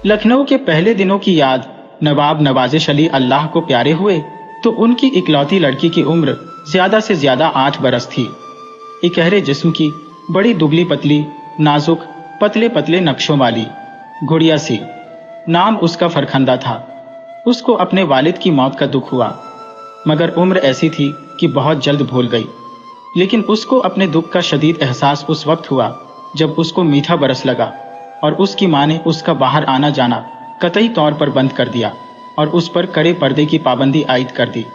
लखनऊ के पहले दिनों की याद नवाब नवाजिश अली अल्लाह को प्यारे हुए तो उनकी इकलौती लड़की की उम्र ज्यादा से ज्यादा 8 बरस थी। इकहरे जिस्म की, बड़ी दुबली पतली, नाजुक, पतले पतले नक्शों वाली, गुड़िया सी। नाम उसका फरखंदा था। उसको अपने वालिद की मौत का दुख हुआ, मगर उम्र ऐसी थी कि बहुत जल्द भूल गई। लेकिन उसको अपने दुख का शदीद एहसास उस वक्त हुआ जब उसको मीठा बरस लगा और उसकी माँ ने उसका बाहर आना जाना कतई तौर पर बंद कर दिया और उस पर कड़े पर्दे की पाबंदी आयद कर दी।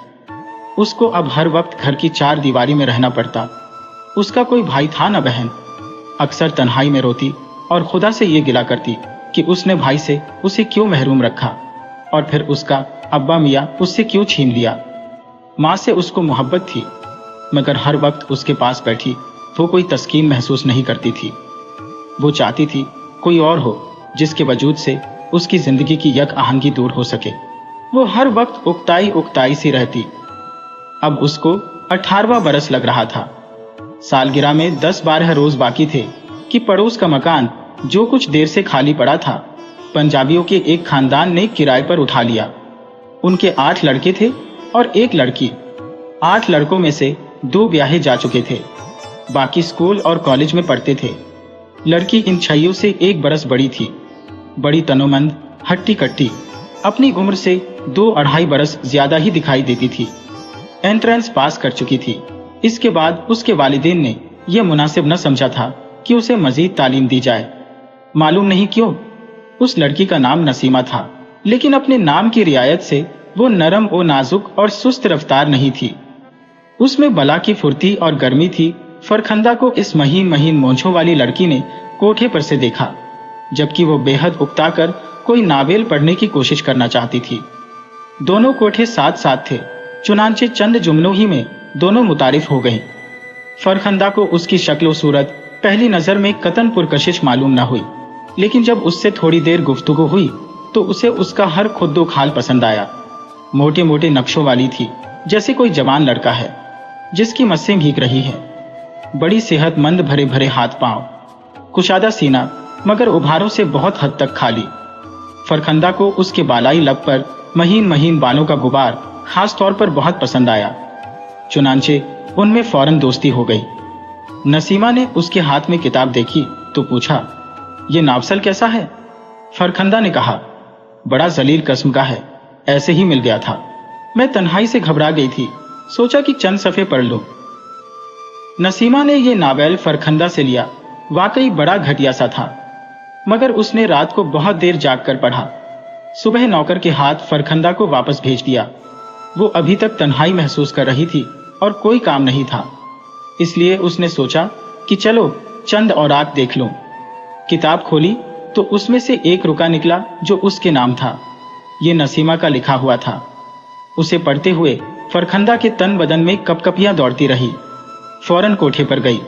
उसको अब हर वक्त घर की 4 दीवारी में रहना पड़ता। उसका कोई भाई था न बहन। अक्सर तन्हाई में रोती और खुदा से ये गिला करती कि उसने भाई से उसे क्यों महरूम रखा और फिर उसका अब्बा मियाँ उससे क्यों छीन लिया। माँ से उसको मोहब्बत थी, मगर हर वक्त उसके पास बैठी वो कोई तस्कीन महसूस नहीं करती थी। वो चाहती थी कोई और हो जिसके वजूद से उसकी जिंदगी की यक आहंगी दूर हो सके। वो हर वक्त उकताई उकताई सी रहती। अब उसको 18वां बरस लग रहा था। सालगिरह में 10-12 रोज बाकी थे कि पड़ोस का मकान जो कुछ देर से खाली पड़ा था, पंजाबियों के एक खानदान ने किराए पर उठा लिया। उनके 8 लड़के थे और 1 लड़की। 8 लड़कों में से 2 ब्याहे जा चुके थे, बाकी स्कूल और कॉलेज में पढ़ते थे। लड़की इन 6 से 1 बरस बड़ी थी, बड़ी तनोमंद, हट्टी कट्टी, अपनी उम्र से 2-2.5 बरस ज्यादा ही दिखाई देती थी। एंट्रेंस पास कर चुकी थी। इसके बाद उसके वालिदैन ने यह मुनासिब न समझा था कि उसे मजीद तालीम दी जाए। मालूम नहीं क्यों उस लड़की का नाम नसीमा था, लेकिन अपने नाम की रियायत से वो नरम और नाजुक और सुस्त रफ्तार नहीं थी। उसमें बला की फुर्ती और गर्मी थी। फरखंदा को इस महीन महीन मोंछों वाली लड़की ने कोठे पर से देखा, जबकि वो बेहद उकता कर कोई नावेल पढ़ने की कोशिश करना चाहती थी। दोनों कोठे साथ साथ थे, चुनांचे चंद जुमलों ही में दोनों मुतारिफ हो गईं। फरखंदा को उसकी शक्ल और सूरत पहली नजर में कतन पुरकशिश मालूम न हुई, लेकिन जब उससे थोड़ी देर गुफ्तगू हुई तो उसे उसका हर खुद्दो खाल पसंद आया। मोटे मोटे नक्शों वाली थी, जैसे कोई जवान लड़का है जिसकी मस्सें भीग रही है। बड़ी सेहतमंद, भरे भरे हाथ पांव, कुशादा सीना, मगर उभारों से बहुत हद तक खाली। फरखंदा को उसके बालाई लब पर महीन महीन बालों का गुबार खास तौर पर बहुत पसंद आया। चुनांचे उनमें फौरन दोस्ती हो गई। नसीमा ने उसके हाथ में किताब देखी तो पूछा, ये नावसल कैसा है? फरखंदा ने कहा, बड़ा जलील किस्म का है, ऐसे ही मिल गया था। मैं तन्हाई से घबरा गई थी, सोचा कि चंद सफ़े पढ़ लूं। नसीमा ने यह नावेल फरखंदा से लिया। वाकई बड़ा घटिया सा था, मगर उसने रात को बहुत देर जाग कर पढ़ा। सुबह नौकर के हाथ फरखंदा को वापस भेज दिया। वो अभी तक तन्हाई महसूस कर रही थी और कोई काम नहीं था, इसलिए उसने सोचा कि चलो चंद औरात देख लूं। किताब खोली तो उसमें से एक रुका निकला जो उसके नाम था। ये नसीमा का लिखा हुआ था। उसे पढ़ते हुए फरखंदा के तन बदन में कपकपियां दौड़ती रही। फौरन कोठे पर गई।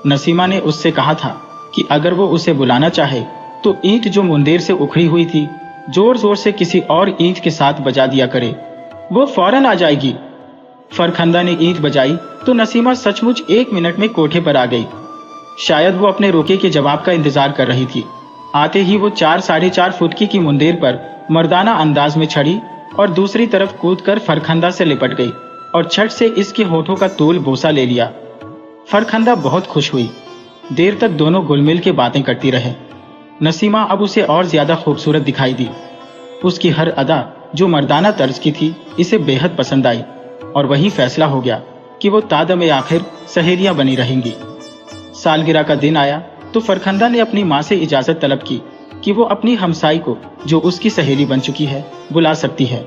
नसीमा ने उससे कहा था कि अगर वो उसे बुलाना चाहे तो ईंट जो मुंदेर से उखड़ी हुई थी जोर जोर से किसी और ईंट के साथ बजा दिया करे, वो फौरन आ जाएगी। फरखंदा ने ईंट बजाई तो नसीमा सचमुच 1 मिनट में कोठे पर आ गई। शायद वो अपने रोके के जवाब का इंतजार कर रही थी। आते ही वो 4-4.5 फुट की मुंदेर पर मर्दाना अंदाज में चढ़ी और दूसरी तरफ कूदकर फरखंदा से लिपट गई और छट से इसके होठों का तूल बोसा ले लिया। फरखंदा बहुत खुश हुई। देर तक दोनों गुलमिल के बातें करती रहे। नसीमा अब उसे और ज्यादा खूबसूरत दिखाई दी। उसकी हर अदा जो मर्दाना तर्ज की थी इसे बेहद पसंद आई और वही फैसला हो गया कि वो तादम आखिर सहेलियां बनी रहेंगी। सालगिरह का दिन आया तो फरखंदा ने अपनी माँ से इजाजत तलब की कि वो अपनी हमसाई को, जो उसकी सहेली बन चुकी है, बुला सकती है।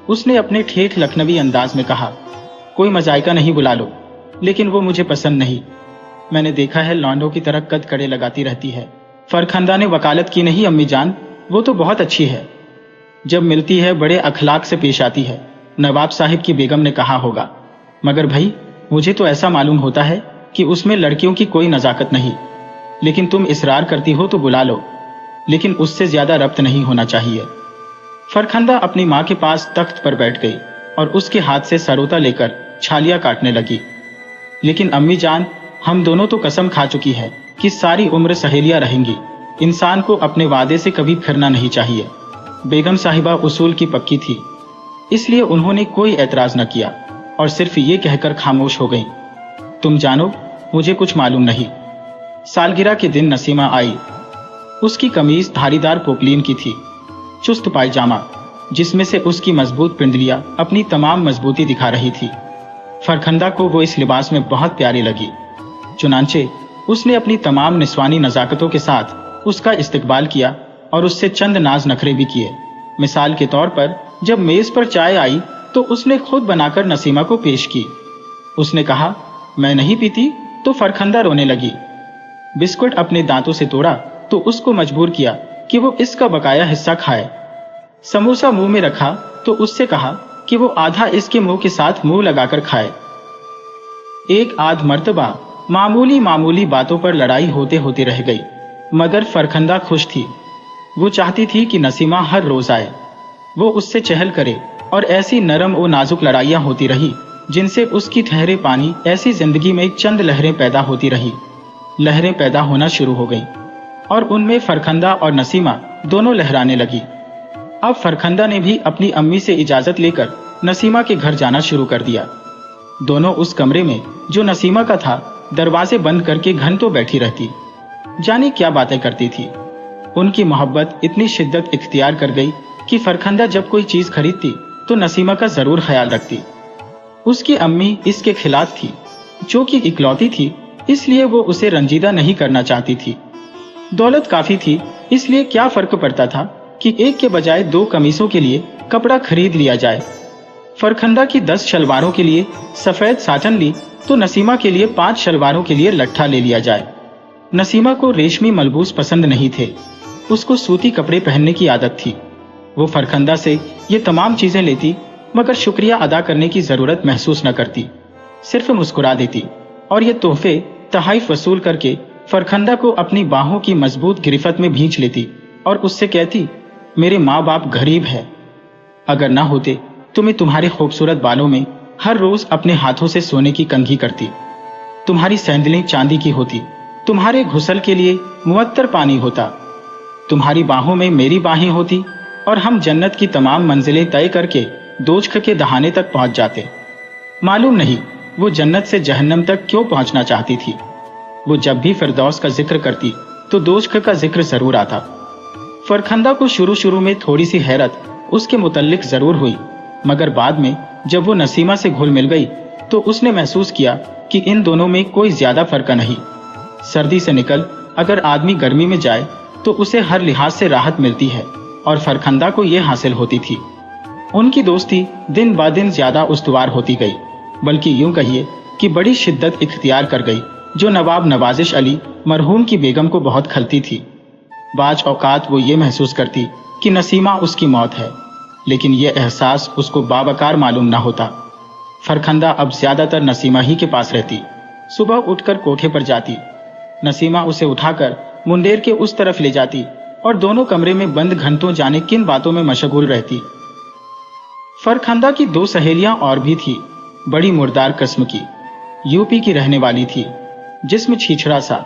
उसने अपने ठेठ लखनवी अंदाज में कहा, कोई मजायका नहीं बुला लो, लेकिन वो मुझे पसंद नहीं। मैंने देखा है लौंडों की तरह कद कड़े लगाती रहती है। फरखंदा ने वकालत की, नहीं अम्मी जान, वो तो बहुत अच्छी है। जब मिलती है बड़े अखलाक से पेश आती है, नवाब साहिब की बेगम ने कहा होगा। मगर भाई, मुझे तो ऐसा मालूम होता है कि उसमें लड़कियों की कोई नजाकत नहीं। लेकिन तुम इसरार करती हो तो बुला लो, लेकिन उससे ज्यादा रब्त नहीं होना चाहिए। फरखंदा अपनी माँ के पास तख्त पर बैठ गई और उसके हाथ से सरोता लेकर छालियां काटने लगी। लेकिन अम्मी जान, हम दोनों तो कसम खा चुकी है कि सारी उम्र सहेलियां रहेंगी। इंसान को अपने वादे से कभी फिरना नहीं चाहिए। बेगम साहिबा उसूल की पक्की थी, इसलिए उन्होंने कोई ऐतराज न किया और सिर्फ ये कहकर खामोश हो गईं, तुम जानो, मुझे कुछ मालूम नहीं। सालगिरह के दिन नसीमा आई। उसकी कमीज धारीदार पोपलीन की थी, चुस्त पायजामा जिसमें से उसकी मजबूत पिंडलियां अपनी तमाम मजबूती दिखा रही थी। फरखंदा को वो इस लिबास में बहुत प्यारी लगी। चुनांचे उसने अपनी तमाम निस्वानी नजाकतों के साथ उसका इस्तकबाल किया और उससे चंद नाज नखरे भी किए। मिसाल के तौर पर जब मेज पर चाय आई तो उसने खुद बनाकर नसीमा को पेश की। उसने कहा, मैं नहीं पीती, तो फरखंदा रोने लगी। बिस्कुट अपने दांतों से तोड़ा तो उसको मजबूर किया कि वो इसका बकाया हिस्सा खाए। समोसा मुंह में रखा तो उससे कहा कि वो आधा इसके मुंह के साथ मुंह लगाकर खाए। एक आध मर्तबा मामूली मामूली बातों पर लड़ाई होते होते रह गई, मगर फरखंदा खुश थी। वो चाहती थी कि नसीमा हर रोज आए, वो उससे चहल करे, और ऐसी नरम और नाजुक लड़ाइयां होती रही जिनसे उसकी ठहरे पानी ऐसी जिंदगी में चंद लहरें पैदा होती रही। लहरें पैदा होना शुरू हो गईं और उनमें फरखंदा और नसीमा दोनों लहराने लगी। अब फरखंदा ने भी अपनी अम्मी से इजाजत लेकर नसीमा के घर जाना शुरू कर दिया। दोनों उस कमरे में जो नसीमा का था दरवाजे बंद करके घंटों बैठी रहती, जाने क्या बातें करती थी। उनकी मोहब्बत इतनी शिद्दत इख्तियार कर गई कि फरखंदा जब कोई चीज खरीदती तो नसीमा का जरूर ख्याल रखती। उसकी अम्मी इसके खिलाफ थी, जो कि इकलौती थी, इसलिए वो उसे रंजीदा नहीं करना चाहती थी। दौलत काफी थी, इसलिए क्या फर्क पड़ता था कि एक के बजाय 2 कमीजों के लिए कपड़ा खरीद लिया जाए। फरखंदा की 10 शलवारों के लिए सफेद साटन ली तो नसीमा के लिए 5 शलवारों के लिए लट्ठा ले लिया जाए। नसीमा को रेशमी मलबूस पसंद नहीं थे, उसको सूती कपड़े पहनने की आदत थी। वो फरखंदा से ये तमाम चीजें लेती, मगर शुक्रिया अदा करने की जरूरत महसूस न करती, सिर्फ मुस्कुरा देती और ये तोहफे तहाइफ वसूल करके फरखंदा को अपनी बाहों की मजबूत गिरफ्त में भींच लेती और उससे कहती, मेरे माँ बाप गरीब है, अगर ना होते तो मैं तुम्हारे खूबसूरत बालों में हर रोज अपने हाथों से सोने की कंघी करती, तुम्हारी सैंडलें चांदी की होती, तुम्हारे घुसल के लिए मुअत्तर पानी होता, तुम्हारी बाहों में मेरी बाहें होती और हम जन्नत की तमाम मंजिलें तय करके दोजख के दहाने तक पहुंच जाते। मालूम नहीं वो जन्नत से जहन्नम तक क्यों पहुंचना चाहती थी। वो जब भी फिरदौस का जिक्र करती तो दोजख का जिक्र जरूर आता। फरखंदा को शुरू शुरू में थोड़ी सी हैरत उसके मुतल्लिक जरूर हुई, मगर बाद में जब वो नसीमा से घुल मिल गई तो उसने महसूस किया कि इन दोनों में कोई ज्यादा फर्क नहीं। सर्दी से निकल अगर आदमी गर्मी में जाए तो उसे हर लिहाज से राहत मिलती है, और फरखंदा को यह हासिल होती थी। उनकी दोस्ती दिन ब दिन ज्यादा उस्तवार होती गई, बल्कि यूं कहिए कि बड़ी शिद्दत इख्तियार कर गई, जो नवाब नवाजिश अली मरहूम की बेगम को बहुत खलती थी। बाज औकात वो ये महसूस करती कि नसीमा उसकी मौत है, लेकिन यह एहसास उसको बावकार मालूम ना होता। फरखंदा अब ज्यादातर नसीमा ही के पास रहती। सुबह उठकर कोठे पर जाती, नसीमा उसे उठाकर मुंडेर के उस तरफ ले जाती और दोनों कमरे में बंद घंटों जाने किन बातों में मशगूल रहती। फरखंदा की 2 सहेलियां और भी थी, बड़ी मुर्दार किस्म की, यूपी की रहने वाली थी, जिस्म छीछड़ा सा,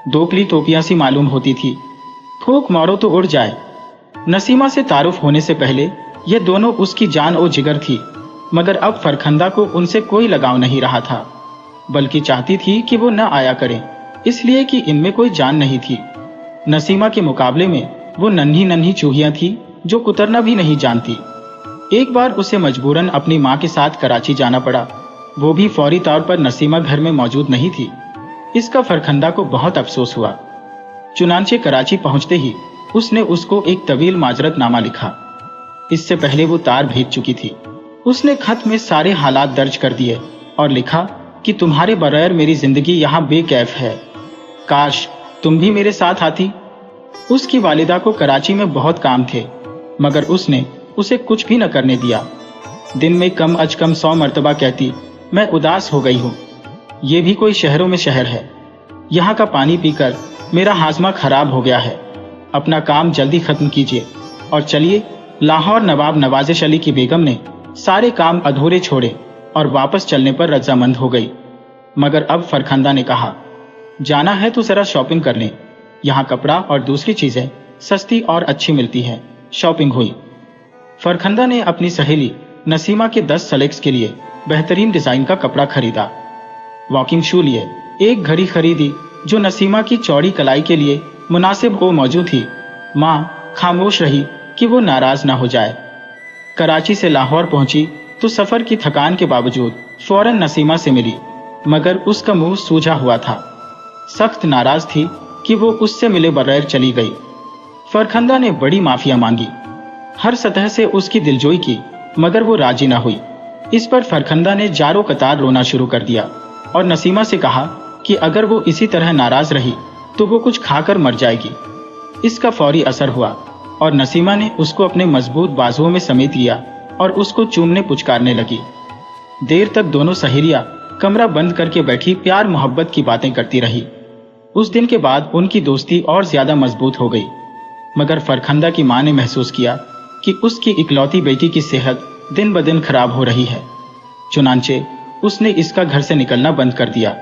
दोकली टोपियां सी मालूम होती थी, फूंक मारो तो उड़ जाए। नसीमा से तारुफ होने से पहले ये दोनों उसकी जान और जिगर थी, मगर अब फरखंदा को उनसे कोई लगाव नहीं रहा था, बल्कि चाहती थी कि वो न आया करें, इसलिए कि इनमें कोई जान नहीं थी। नसीमा के मुकाबले में वो नन्ही नन्ही चूहियां थी जो कुतरना भी नहीं जानती। एक बार उसे मजबूरन अपनी माँ के साथ कराची जाना पड़ा, वो भी फौरी तौर पर नसीमा घर में मौजूद नहीं थी। इसका फरखंदा को बहुत अफसोस हुआ। चुनांचे कराची पहुंचते ही उसने उसको एक तवील माजरतनामा लिखा। इससे पहले वो तार भेज चुकी थी। उसने खत में सारे हालात दर्ज कर दिए और लिखा कि तुम्हारे बगैर मेरी जिंदगी यहाँ बेकैफ है, काश तुम भी मेरे साथ आती। उसकी वालिदा को कराची में बहुत काम थे, मगर उसने उसे कुछ भी न करने दिया। दिन में कम अज कम 100 मरतबा कहती, मैं उदास हो गई हूँ। ये भी कोई शहरों में शहर है, यहाँ का पानी पीकर मेरा हाजमा खराब हो गया है। अपना काम जल्दी खत्म कीजिए और चलिए। लाहौर नवाब नवाजिश अली की बेगम ने सारे काम अधूरे छोड़े और वापस चलने पर रजामंद हो गई। मगर अब फरखंदा ने कहा, जाना है तो जरा शॉपिंग कर लें, यहाँ कपड़ा और दूसरी चीजें सस्ती और अच्छी मिलती है। शॉपिंग हुई। फरखंदा ने अपनी सहेली नसीमा के 10 सेलेक्ट्स के लिए बेहतरीन डिजाइन का कपड़ा खरीदा। वॉकिंग शू लिए। एक घड़ी खरीदी जो नसीमा की चौड़ी कलाई के लिए मुनासिब हो मौजूद थी। माँ खामोश रही कि वो नाराज ना हो जाए। कराची से लाहौर पहुंची तो सफर की थकान के बावजूद फौरन नसीमा से मिली, मगर उसका मुंह सूजा हुआ था। सख्त नाराज थी कि वो उससे मिले बगैर चली गई। फरखंदा ने बड़ी माफिया मांगी, हर सतह से उसकी दिलजोई की, मगर वो राजी ना हुई। इस पर फरखंदा ने जारो कतार रोना शुरू कर दिया और नसीमा से कहा कि अगर वो इसी तरह नाराज रही तो वो कुछ खाकर मर जाएगी। इसका फौरी असर हुआ और नसीमा ने उसको अपने मजबूत बाजुओं में समेट लिया और उसको चूमने पुचकारने लगी। देर तक दोनों सहेलियां कमरा बंद करके बैठी प्यार मोहब्बत की बातें करती रही। उस दिन के बाद उनकी दोस्ती और ज्यादा मजबूत हो गई, मगर फरखंदा की मां ने महसूस किया कि उसकी इकलौती बेटी की सेहत दिन ब दिन खराब हो रही है। चुनांचे उसने इसका घर से निकलना बंद कर दिया।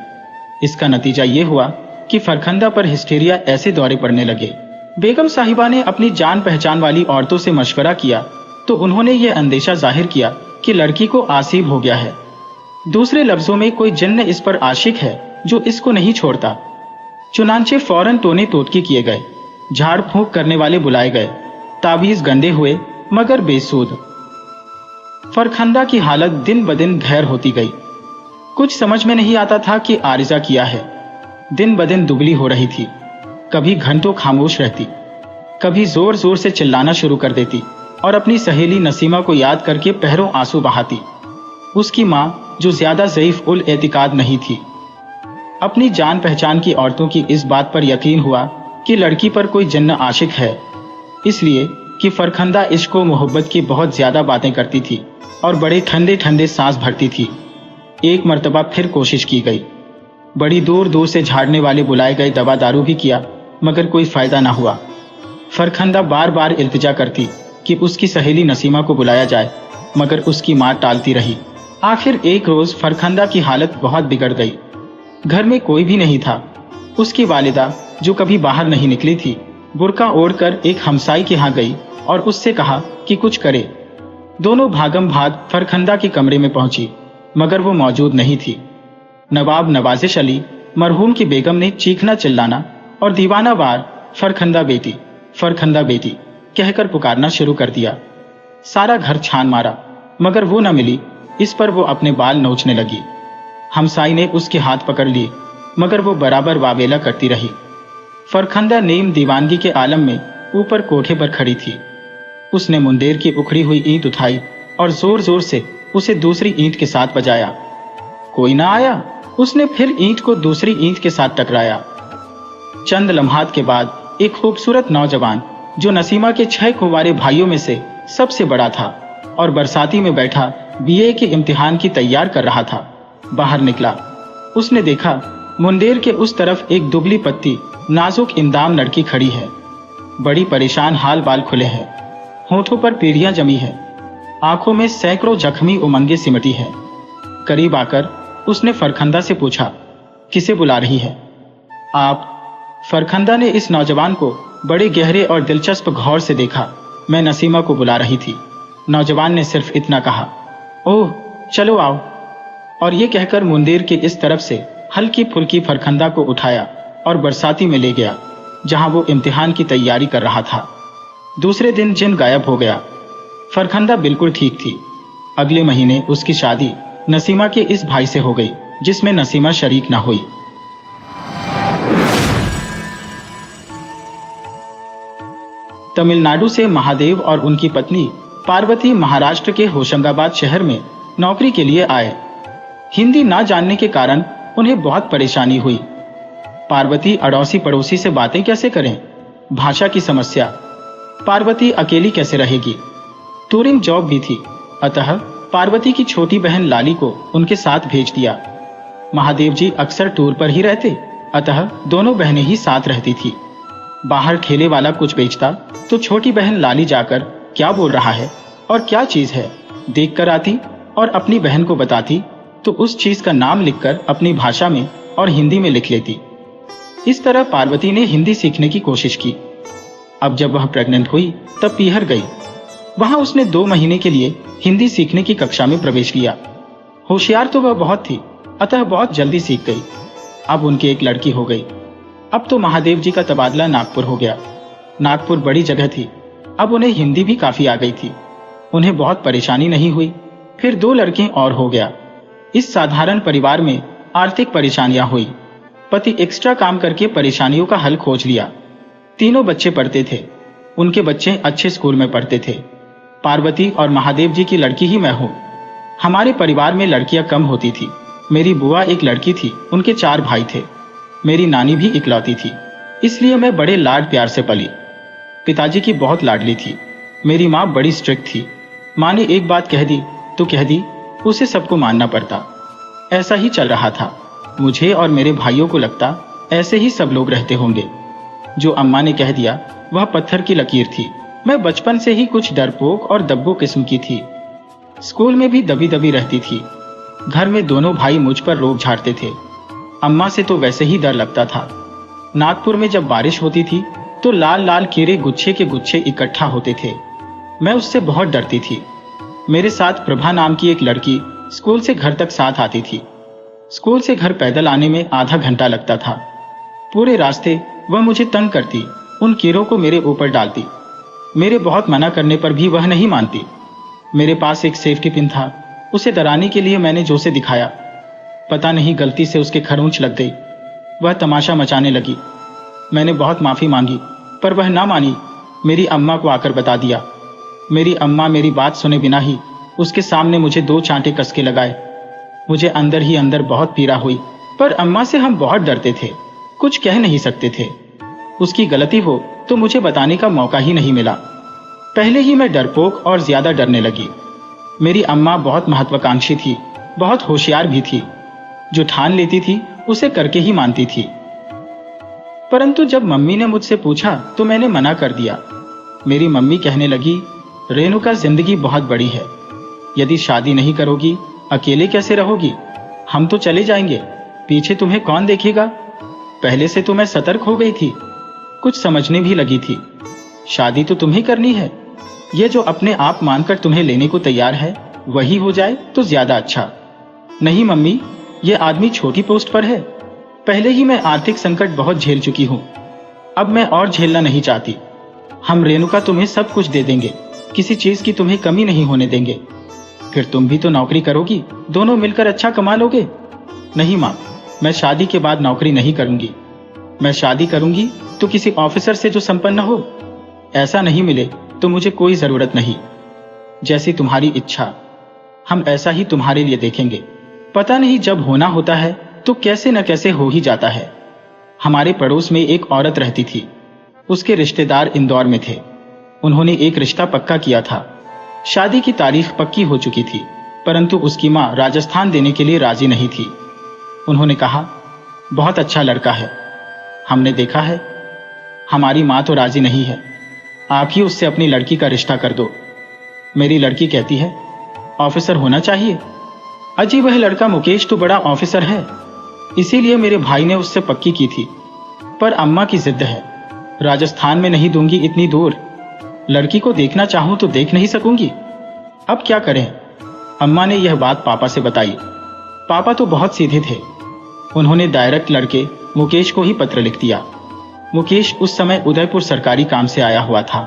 इसका नतीजा ये हुआ कि फरखंदा पर हिस्टेरिया ऐसे दौरे पड़ने लगे। बेगम साहिबा ने अपनी जान पहचान वाली औरतों से मशवरा किया तो उन्होंने ये अंदेशा जाहिर किया कि लड़की को आसीब हो गया है। दूसरे लफ्जों में कोई जिन्न इस पर आशिक है जो इसको नहीं छोड़ता। चुनांचे फौरन टोने टोटकी किए गए, झाड़ फूंक करने वाले बुलाए गए, ताबीज गंदे हुए मगर बेसूद। फरखंदा की हालत दिन ब दिन घैर होती गई। कुछ समझ में नहीं आता था कि आरिजा किया है। दिन ब दिन दुबली हो रही थी। कभी घंटों खामोश रहती, कभी जोर जोर से चिल्लाना शुरू कर देती और अपनी सहेली नसीमा को याद करके पहरों आंसू बहाती। उसकी मां, जो ज्यादा ज़ईफ उल एतिकाद नहीं थी, अपनी जान पहचान की औरतों की इस बात पर यकीन हुआ कि लड़की पर कोई जिन्न आशिक है, इसलिए कि फरखंदा इश्क व मोहब्बत की बहुत ज्यादा बातें करती थी और बड़े ठंडे ठंडे सांस भरती थी। एक मर्तबा फिर कोशिश की गई। बड़ी दूर दूर से झाड़ने वाले बुलाए गए, दवा दारू भी किया, मगर कोई फायदा ना हुआ। फरखंदा बार बार इल्तिजा करती कि उसकी सहेली नसीमा को बुलाया जाए, मगर उसकी मां टालती रही। आखिर एक रोज फरखंदा की हालत बहुत बिगड़ गई। घर में कोई भी नहीं था। उसकी वालिदा, जो कभी बाहर नहीं निकली थी, बुर्का ओढ़कर एक हमसाई के यहाँ गई और उससे कहा कि कुछ करे। दोनों भागम भाग फरखंदा के कमरे में पहुंची, मगर वो मौजूद नहीं थी। नवाब नवाजिश अली मरहूम की बेगम ने चीखना चिल्लाना और दीवाना वार फरखंदा बेटी, फरखंदा बेटी कहकर पुकारना शुरू कर दिया। सारा घर छान मारा, मगर वो न मिली। इस पर वो अपने बाल नोचने लगी। हमसाई ने उसके हाथ पकड़ लिए, मगर वो बराबर वावेला करती रही। फरखंदा नीम दीवानगी के आलम में ऊपर कोठे पर खड़ी थी। उसने मुंडेर की उखड़ी हुई ईंट उठाई और जोर जोर से उसे दूसरी ईंट के साथ बजाया। कोई ना आया। उसने फिर ईंट को दूसरी ईंट के साथ टकराया। चंद लम्हात के बाद एक खूबसूरत नौजवान, जो नसीमा के 6 कुंवारे भाइयों में से सबसे बड़ा था और बरसाती में बैठा बीए के इम्तिहान की तैयार कर रहा था, बाहर निकला। उसने देखा मुंडेर के उस तरफ एक दुबली पत्ती नाजुक इंदाम लड़की खड़ी है। बड़ी परेशान, हाल बाल खुले हैं, होठों पर पीढ़ियां जमी है, आंखों में सैकड़ों जख्मी उमंगे सिमटी है। करीब आकर उसने फरखंदा से पूछा, किसे बुला रही है आप? फरखंदा ने इस नौजवान को बड़े गहरे और दिलचस्प गौर से देखा। मैं नसीमा को बुला रही थी। नौजवान ने सिर्फ इतना कहा, ओह चलो आओ, और ये कहकर मुंडेर के इस तरफ से हल्की फुल्की फरखंदा को उठाया और बरसाती में ले गया, जहां वो इम्तिहान की तैयारी कर रहा था। दूसरे दिन जिन गायब हो गया। फरखंदा बिल्कुल ठीक थी। अगले महीने उसकी शादी नसीमा के इस भाई से हो गई, जिसमें नसीमा शरीक न हुई। तमिलनाडु से महादेव और उनकी पत्नी पार्वती महाराष्ट्र के होशंगाबाद शहर में नौकरी के लिए आए। हिंदी ना जानने के कारण उन्हें बहुत परेशानी हुई। पार्वती अड़ोसी पड़ोसी से बातें कैसे करें? भाषा की समस्या। पार्वती अकेली कैसे रहेगी? टूरिंग जॉब भी थी, अतः पार्वती की छोटी बहन लाली को उनके साथ भेज दिया। महादेव जी अक्सर टूर पर ही रहते, अतः दोनों बहनें ही साथ रहती थी। बाहर ठेले वाला कुछ बेचता तो छोटी बहन लाली जाकर क्या बोल रहा है और क्या चीज है देख कर आती और अपनी बहन को बताती तो उस चीज का नाम लिखकर अपनी भाषा में और हिंदी में लिख लेती। इस तरह पार्वती ने हिंदी सीखने की कोशिश की। अब जब वह प्रेग्नेंट हुई तब पीहर गई। वहां उसने 2 महीने के लिए हिंदी सीखने की कक्षा में प्रवेश किया। होशियार तो वह बहुत थी, अतः बहुत जल्दी सीख गई। अब उनकी एक लड़की हो गई। अब तो महादेव जी का तबादला नागपुर हो गया। नागपुर बड़ी जगह थी, अब उन्हें हिंदी भी काफी आ गई थी। उन्हें बहुत परेशानी नहीं हुई। फिर 2 लड़के और हो गया। इस साधारण परिवार में आर्थिक परेशानियां हुई। पति एक्स्ट्रा काम करके परेशानियों का हल खोज लिया। तीनों बच्चे पढ़ते थे। उनके बच्चे अच्छे स्कूल में पढ़ते थे। पार्वती और महादेव जी की लड़की ही मैं हूँ। हमारे परिवार में लड़कियां कम होती थी। मेरी बुआ एक लड़की थी, उनके 4 भाई थे। मेरी नानी भी इकलौती थी, इसलिए मैं बड़े लाड प्यार से पली। पिताजी की बहुत लाडली थी। मेरी माँ बड़ी स्ट्रिक्ट थी। माँ ने एक बात कह दी तो कह दी, उसे सबको मानना पड़ता। ऐसा ही चल रहा था। मुझे और मेरे भाइयों को लगता ऐसे ही सब लोग रहते होंगे। जो अम्मा ने कह दिया वह पत्थर की लकीर थी। मैं बचपन से ही कुछ डरपोक और दब्बू किस्म की थी। स्कूल में भी दबी दबी रहती थी। घर में दोनों भाई मुझ पर रोब झाड़ते थे। अम्मा से तो वैसे ही डर लगता था। नागपुर में जब बारिश होती थी तो लाल लाल कीड़े गुच्छे के गुच्छे इकट्ठा होते थे। मैं उससे बहुत डरती थी। मेरे साथ प्रभा नाम की एक लड़की स्कूल से घर तक साथ आती थी। स्कूल से घर पैदल आने में आधा घंटा लगता था। पूरे रास्ते वह मुझे तंग करती, उन कीड़ों को मेरे ऊपर डालती। मेरे बहुत मना करने पर भी वह नहीं मानती। मेरे पास एक सेफ्टी पिन था, उसे डराने के लिए मैंने जोसे दिखाया। पता नहीं गलती से उसके खरोंच लग गई। वह तमाशा मचाने लगी। मैंने बहुत माफी मांगी पर वह ना मानी। मेरी अम्मा को आकर बता दिया। मेरी अम्मा मेरी बात सुने बिना ही उसके सामने मुझे 2 चांटे कस के लगाए। मुझे अंदर ही अंदर बहुत पीड़ा हुई, पर अम्मा से हम बहुत डरते थे, कुछ कह नहीं सकते थे। उसकी गलती हो तो मुझे बताने का मौका ही नहीं मिला। पहले ही मैं डरपोक और ज्यादा डरने लगी। मेरी अम्मा बहुत महत्वाकांक्षी थी, बहुत होशियार भी थी। जो ठान लेती थी उसे करके ही मानती थी। परंतु जब मम्मी ने मुझसे पूछा तो मैंने मना कर दिया। मेरी मम्मी कहने लगी, रेणुका जिंदगी बहुत बड़ी है। यदि शादी नहीं करोगी, अकेले कैसे रहोगी? हम तो चले जाएंगे, पीछे तुम्हें कौन देखेगा? पहले से तो मैं सतर्क हो गई थी, कुछ समझने भी लगी थी। शादी तो तुम्हें करनी है। ये जो अपने आप मानकर तुम्हें लेने को तैयार है वही हो जाए तो ज्यादा अच्छा। नहीं मम्मी, ये आदमी छोटी पोस्ट पर है। पहले ही मैं आर्थिक संकट बहुत झेल चुकी हूँ, अब मैं और झेलना नहीं चाहती। हम रेणुका तुम्हें सब कुछ दे देंगे, किसी चीज की तुम्हें कमी नहीं होने देंगे। फिर तुम भी तो नौकरी करोगी, दोनों मिलकर अच्छा कमा लोगे। नहीं माँ, मैं शादी के बाद नौकरी नहीं करूंगी। मैं शादी करूंगी तो किसी ऑफिसर से जो संपन्न हो। ऐसा नहीं मिले तो मुझे कोई जरूरत नहीं। जैसी तुम्हारी इच्छा, हम ऐसा ही तुम्हारे लिए देखेंगे। पता नहीं जब होना होता है तो कैसे न कैसे हो ही जाता है। हमारे पड़ोस में एक औरत रहती थी। उसके रिश्तेदार इंदौर में थे। उन्होंने एक रिश्ता पक्का किया था। शादी की तारीख पक्की हो चुकी थी, परंतु उसकी माँ राजस्थान देने के लिए राजी नहीं थी। उन्होंने कहा, बहुत अच्छा लड़का है, हमने देखा है। हमारी माँ तो राजी नहीं है, आप ही उससे अपनी लड़की का रिश्ता कर दो। मेरी लड़की कहती है, ऑफिसर होना चाहिए। अजी, वह लड़का मुकेश तो बड़ा ऑफिसर है, इसीलिए मेरे भाई ने उससे पक्की की थी। पर अम्मा की जिद है, राजस्थान में नहीं दूंगी इतनी दूर। लड़की को देखना चाहूं तो देख नहीं सकूंगी। अब क्या करें? अम्मा ने यह बात पापा से बताई। पापा तो बहुत सीधे थे। उन्होंने डायरेक्ट लड़के मुकेश को ही पत्र लिख दिया। मुकेश उस समय उदयपुर सरकारी काम से आया हुआ था।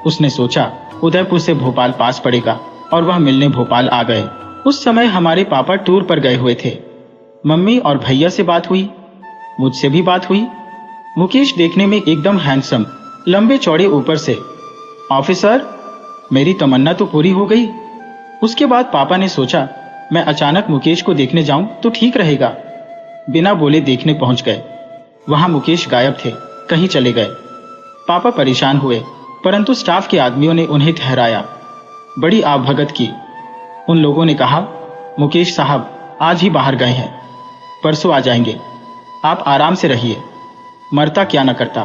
उसने सोचा उदयपुर से भोपाल पास पड़ेगा और वह मिलने भोपाल आ गए। उस समय हमारे पापा टूर पर गए हुए थे। मम्मी और भैया से बात हुई, मुझसे भी बात हुई। मुकेश देखने में एकदम हैंडसम, लंबे चौड़े, ऊपर से ऑफिसर। मेरी तमन्ना तो पूरी हो गई। उसके बाद पापा ने सोचा मैं अचानक मुकेश को देखने जाऊं तो ठीक रहेगा। बिना बोले देखने पहुंच गए। वहां मुकेश गायब थे, कहीं चले गए। पापा परेशान हुए, परंतु स्टाफ के आदमियों ने उन्हें ठहराया। बड़ी आवभगत की। उन लोगों ने कहा, मुकेश साहब आज ही बाहर गए हैं, परसों आ जाएंगे, आप आराम से रहिए। मरता क्या न करता।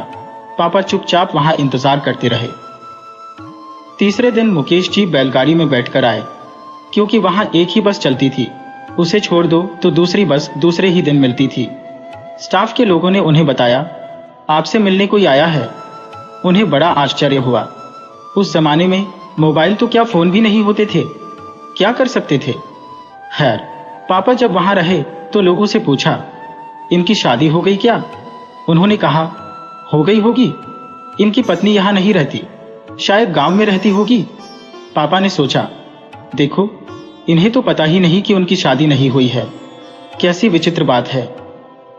पापा चुपचाप वहां इंतजार करते रहे। तीसरे दिन मुकेश जी बैलगाड़ी में बैठकर आए, क्योंकि वहां एक ही बस चलती थी। उसे छोड़ दो तो दूसरी बस दूसरे ही दिन मिलती थी। स्टाफ के लोगों ने उन्हें बताया आपसे मिलने कोई आया है। उन्हें बड़ा आश्चर्य हुआ। उस जमाने में मोबाइल तो क्या फोन भी नहीं होते थे, क्या कर सकते थे। खैर, पापा जब वहां रहे तो लोगों से पूछा, इनकी शादी हो गई क्या? उन्होंने कहा, हो गई होगी, इनकी पत्नी यहां नहीं रहती, शायद गांव में रहती होगी। पापा ने सोचा, देखो, इन्हें तो पता ही नहीं कि उनकी शादी नहीं हुई है। कैसी विचित्र बात है।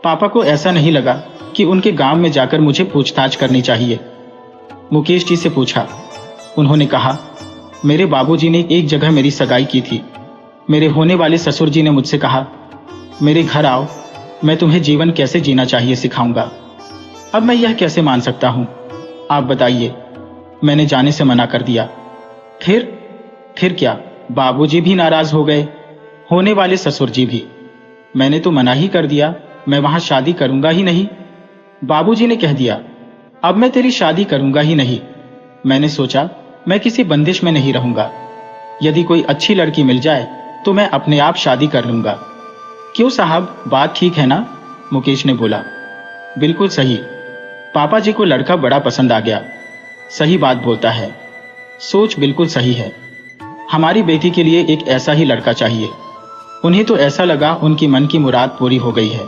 पापा को ऐसा नहीं लगा कि उनके गांव में जाकर मुझे पूछताछ करनी चाहिए। मुकेश जी से पूछा। उन्होंने कहा, मेरे बाबूजी ने एक जगह मेरी सगाई की थी। मेरे होने वाले ससुर जी ने मुझसे कहा, मेरे घर आओ, मैं तुम्हें जीवन कैसे जीना चाहिए सिखाऊंगा। अब मैं यह कैसे मान सकता हूं, आप बताइए। मैंने जाने से मना कर दिया। फिर क्या, बाबूजी भी नाराज हो गए, होने वाले ससुर जी भी। मैंने तो मना ही कर दिया, मैं वहां शादी करूंगा ही नहीं। बाबूजी ने कह दिया, अब मैं तेरी शादी करूंगा ही नहीं। मैंने सोचा, मैं किसी बंदिश में नहीं रहूंगा। यदि कोई अच्छी लड़की मिल जाए तो मैं अपने आप शादी कर लूंगा। क्यों साहब, बात ठीक है ना? मुकेश ने बोला। बिल्कुल सही। पापा जी को लड़का बड़ा पसंद आ गया। सही बात बोलता है, सोच बिल्कुल सही है। हमारी बेटी के लिए एक ऐसा ही लड़का चाहिए। उन्हें तो ऐसा लगा उनकी मन की मुराद पूरी हो गई है।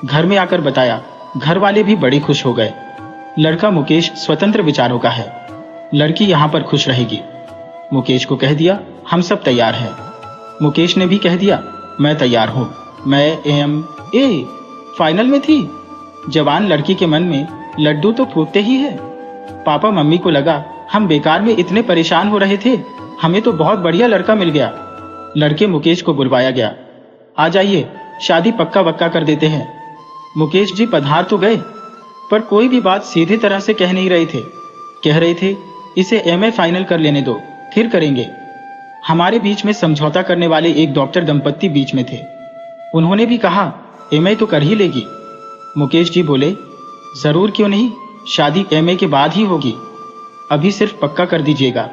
घर में आकर बताया, घर वाले भी बड़े खुश हो गए। लड़का मुकेश स्वतंत्र विचारों का है, लड़की यहां पर खुश रहेगी। मुकेश को कह दिया, हम सब तैयार हैं। मुकेश ने भी कह दिया, मैं तैयार हूं। मैं ए फाइनल में थी। जवान लड़की के मन में लड्डू तो फूटते ही है। पापा मम्मी को लगा हम बेकार में इतने परेशान हो रहे थे, हमें तो बहुत बढ़िया लड़का मिल गया। लड़के मुकेश को बुलवाया गया। आ जाइए, शादी पक्का वक्का कर देते हैं। मुकेश जी पधार तो गए, पर कोई भी बात सीधे तरह से कह नहीं रहे थे। कह रहे थे, इसे एमए फाइनल कर लेने दो, फिर करेंगे। हमारे बीच में समझौता करने वाले एक डॉक्टर दंपत्ति बीच में थे। उन्होंने भी कहा, एमए तो कर ही लेगी। मुकेश जी बोले, जरूर क्यों नहीं, शादी एमए के बाद ही होगी, अभी सिर्फ पक्का कर दीजिएगा।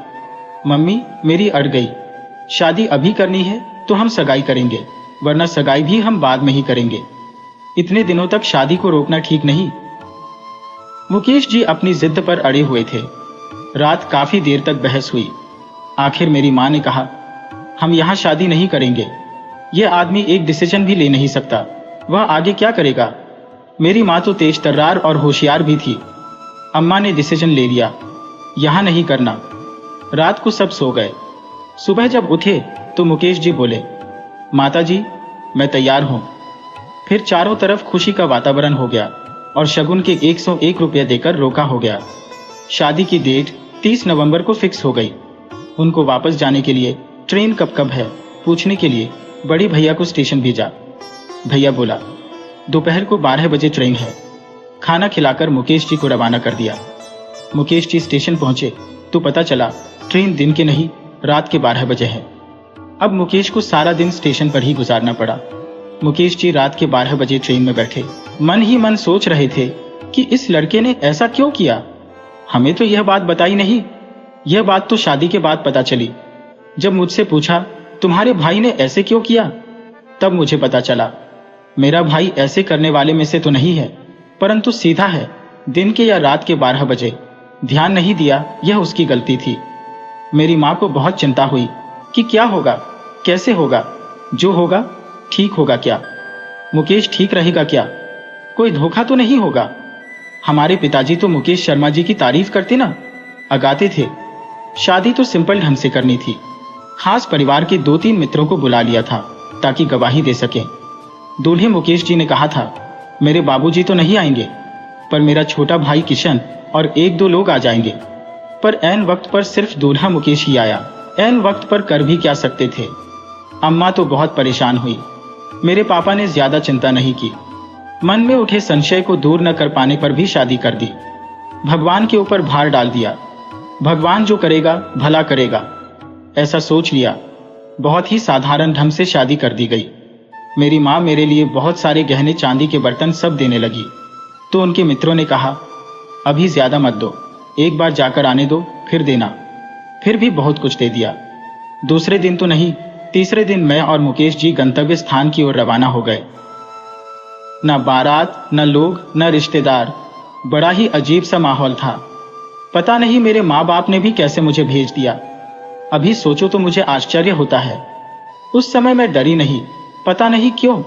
मम्मी मेरी अड़ गई, शादी अभी करनी है तो हम सगाई करेंगे, वरना सगाई भी हम बाद में ही करेंगे। इतने दिनों तक शादी को रोकना ठीक नहीं। मुकेश जी अपनी जिद पर अड़े हुए थे। रात काफी देर तक बहस हुई। आखिर मेरी मां ने कहा, हम यहां शादी नहीं करेंगे। यह आदमी एक डिसीजन भी ले नहीं सकता, वह आगे क्या करेगा। मेरी मां तो तेज तर्रार और होशियार भी थी। अम्मा ने डिसीजन ले लिया, यहां नहीं करना। रात को सब सो गए। सुबह जब उठे तो मुकेश जी बोले, माता जी मैं तैयार हूं। फिर चारों तरफ खुशी का वातावरण हो गया और शगुन के 101 रुपये देकर रोका हो गया। शादी की डेट 30 नवंबर को फिक्स हो गई। उनको वापस जाने के लिए ट्रेन कब कब है पूछने के लिए बड़ी भैया को स्टेशन भेजा। भैया बोला, दोपहर को 12 बजे ट्रेन है। खाना खिलाकर मुकेश जी को रवाना कर दिया। मुकेश जी स्टेशन पहुंचे तो पता चला ट्रेन दिन के नहीं रात के 12 बजे है। अब मुकेश को सारा दिन स्टेशन पर ही गुजारना पड़ा। मुकेश जी रात के 12 बजे ट्रेन में बैठे मन ही मन सोच रहे थे कि इस लड़के ने ऐसा क्यों किया। हमें तो यह बात बताई नहीं। यह बात तो शादी के बाद पता चली। जब मुझसे पूछा, तुम्हारे भाई ने ऐसे क्यों किया, तब मुझे पता चला मेरा भाई ऐसे करने वाले में से तो नहीं है, परंतु सीधा है। दिन के या रात के 12 बजे ध्यान नहीं दिया, यह उसकी गलती थी। मेरी मां को बहुत चिंता हुई कि क्या होगा, कैसे होगा, जो होगा ठीक होगा क्या, मुकेश ठीक रहेगा क्या, कोई धोखा तो नहीं होगा। हमारे पिताजी तो मुकेश शर्मा जी की तारीफ करते ना, अगाते थे। शादी तो सिंपल ढंग से करनी थी। खास परिवार के 2-3 मित्रों को बुला लिया था ताकि गवाही दे सकें। दूल्हे मुकेश जी ने कहा था, मेरे बाबूजी तो नहीं आएंगे, पर मेरा छोटा भाई किशन और 1-2 लोग आ जाएंगे। पर ऐन वक्त पर सिर्फ दूल्हा मुकेश ही आया। ऐन वक्त पर कर भी क्या सकते थे। अम्मा तो बहुत परेशान हुई। मेरे पापा ने ज्यादा चिंता नहीं की। मन में उठे संशय को दूर न कर पाने पर भी शादी कर दी। भगवान के ऊपर भार डाल दिया। भगवान जो करेगा भला करेगा, ऐसा सोच लिया। बहुत ही साधारण ढंग से शादी कर दी गई। मेरी माँ मेरे लिए बहुत सारे गहने चांदी के बर्तन सब देने लगी। तो उनके मित्रों ने कहा, अभी ज्यादा मत दो, एक बार जाकर आने दो फिर देना। फिर भी बहुत कुछ दे दिया। दूसरे दिन तो नहीं, तीसरे दिन मैं और मुकेश जी गंतव्य स्थान की ओर रवाना हो गए। न बारात, न लोग, न रिश्तेदार, बड़ा ही अजीब सा माहौल था। पता नहीं मेरे माँ बाप ने भी कैसे मुझे भेज दिया। अभी सोचो तो मुझे आश्चर्य होता है। उस समय मैं डरी नहीं, पता नहीं क्यों।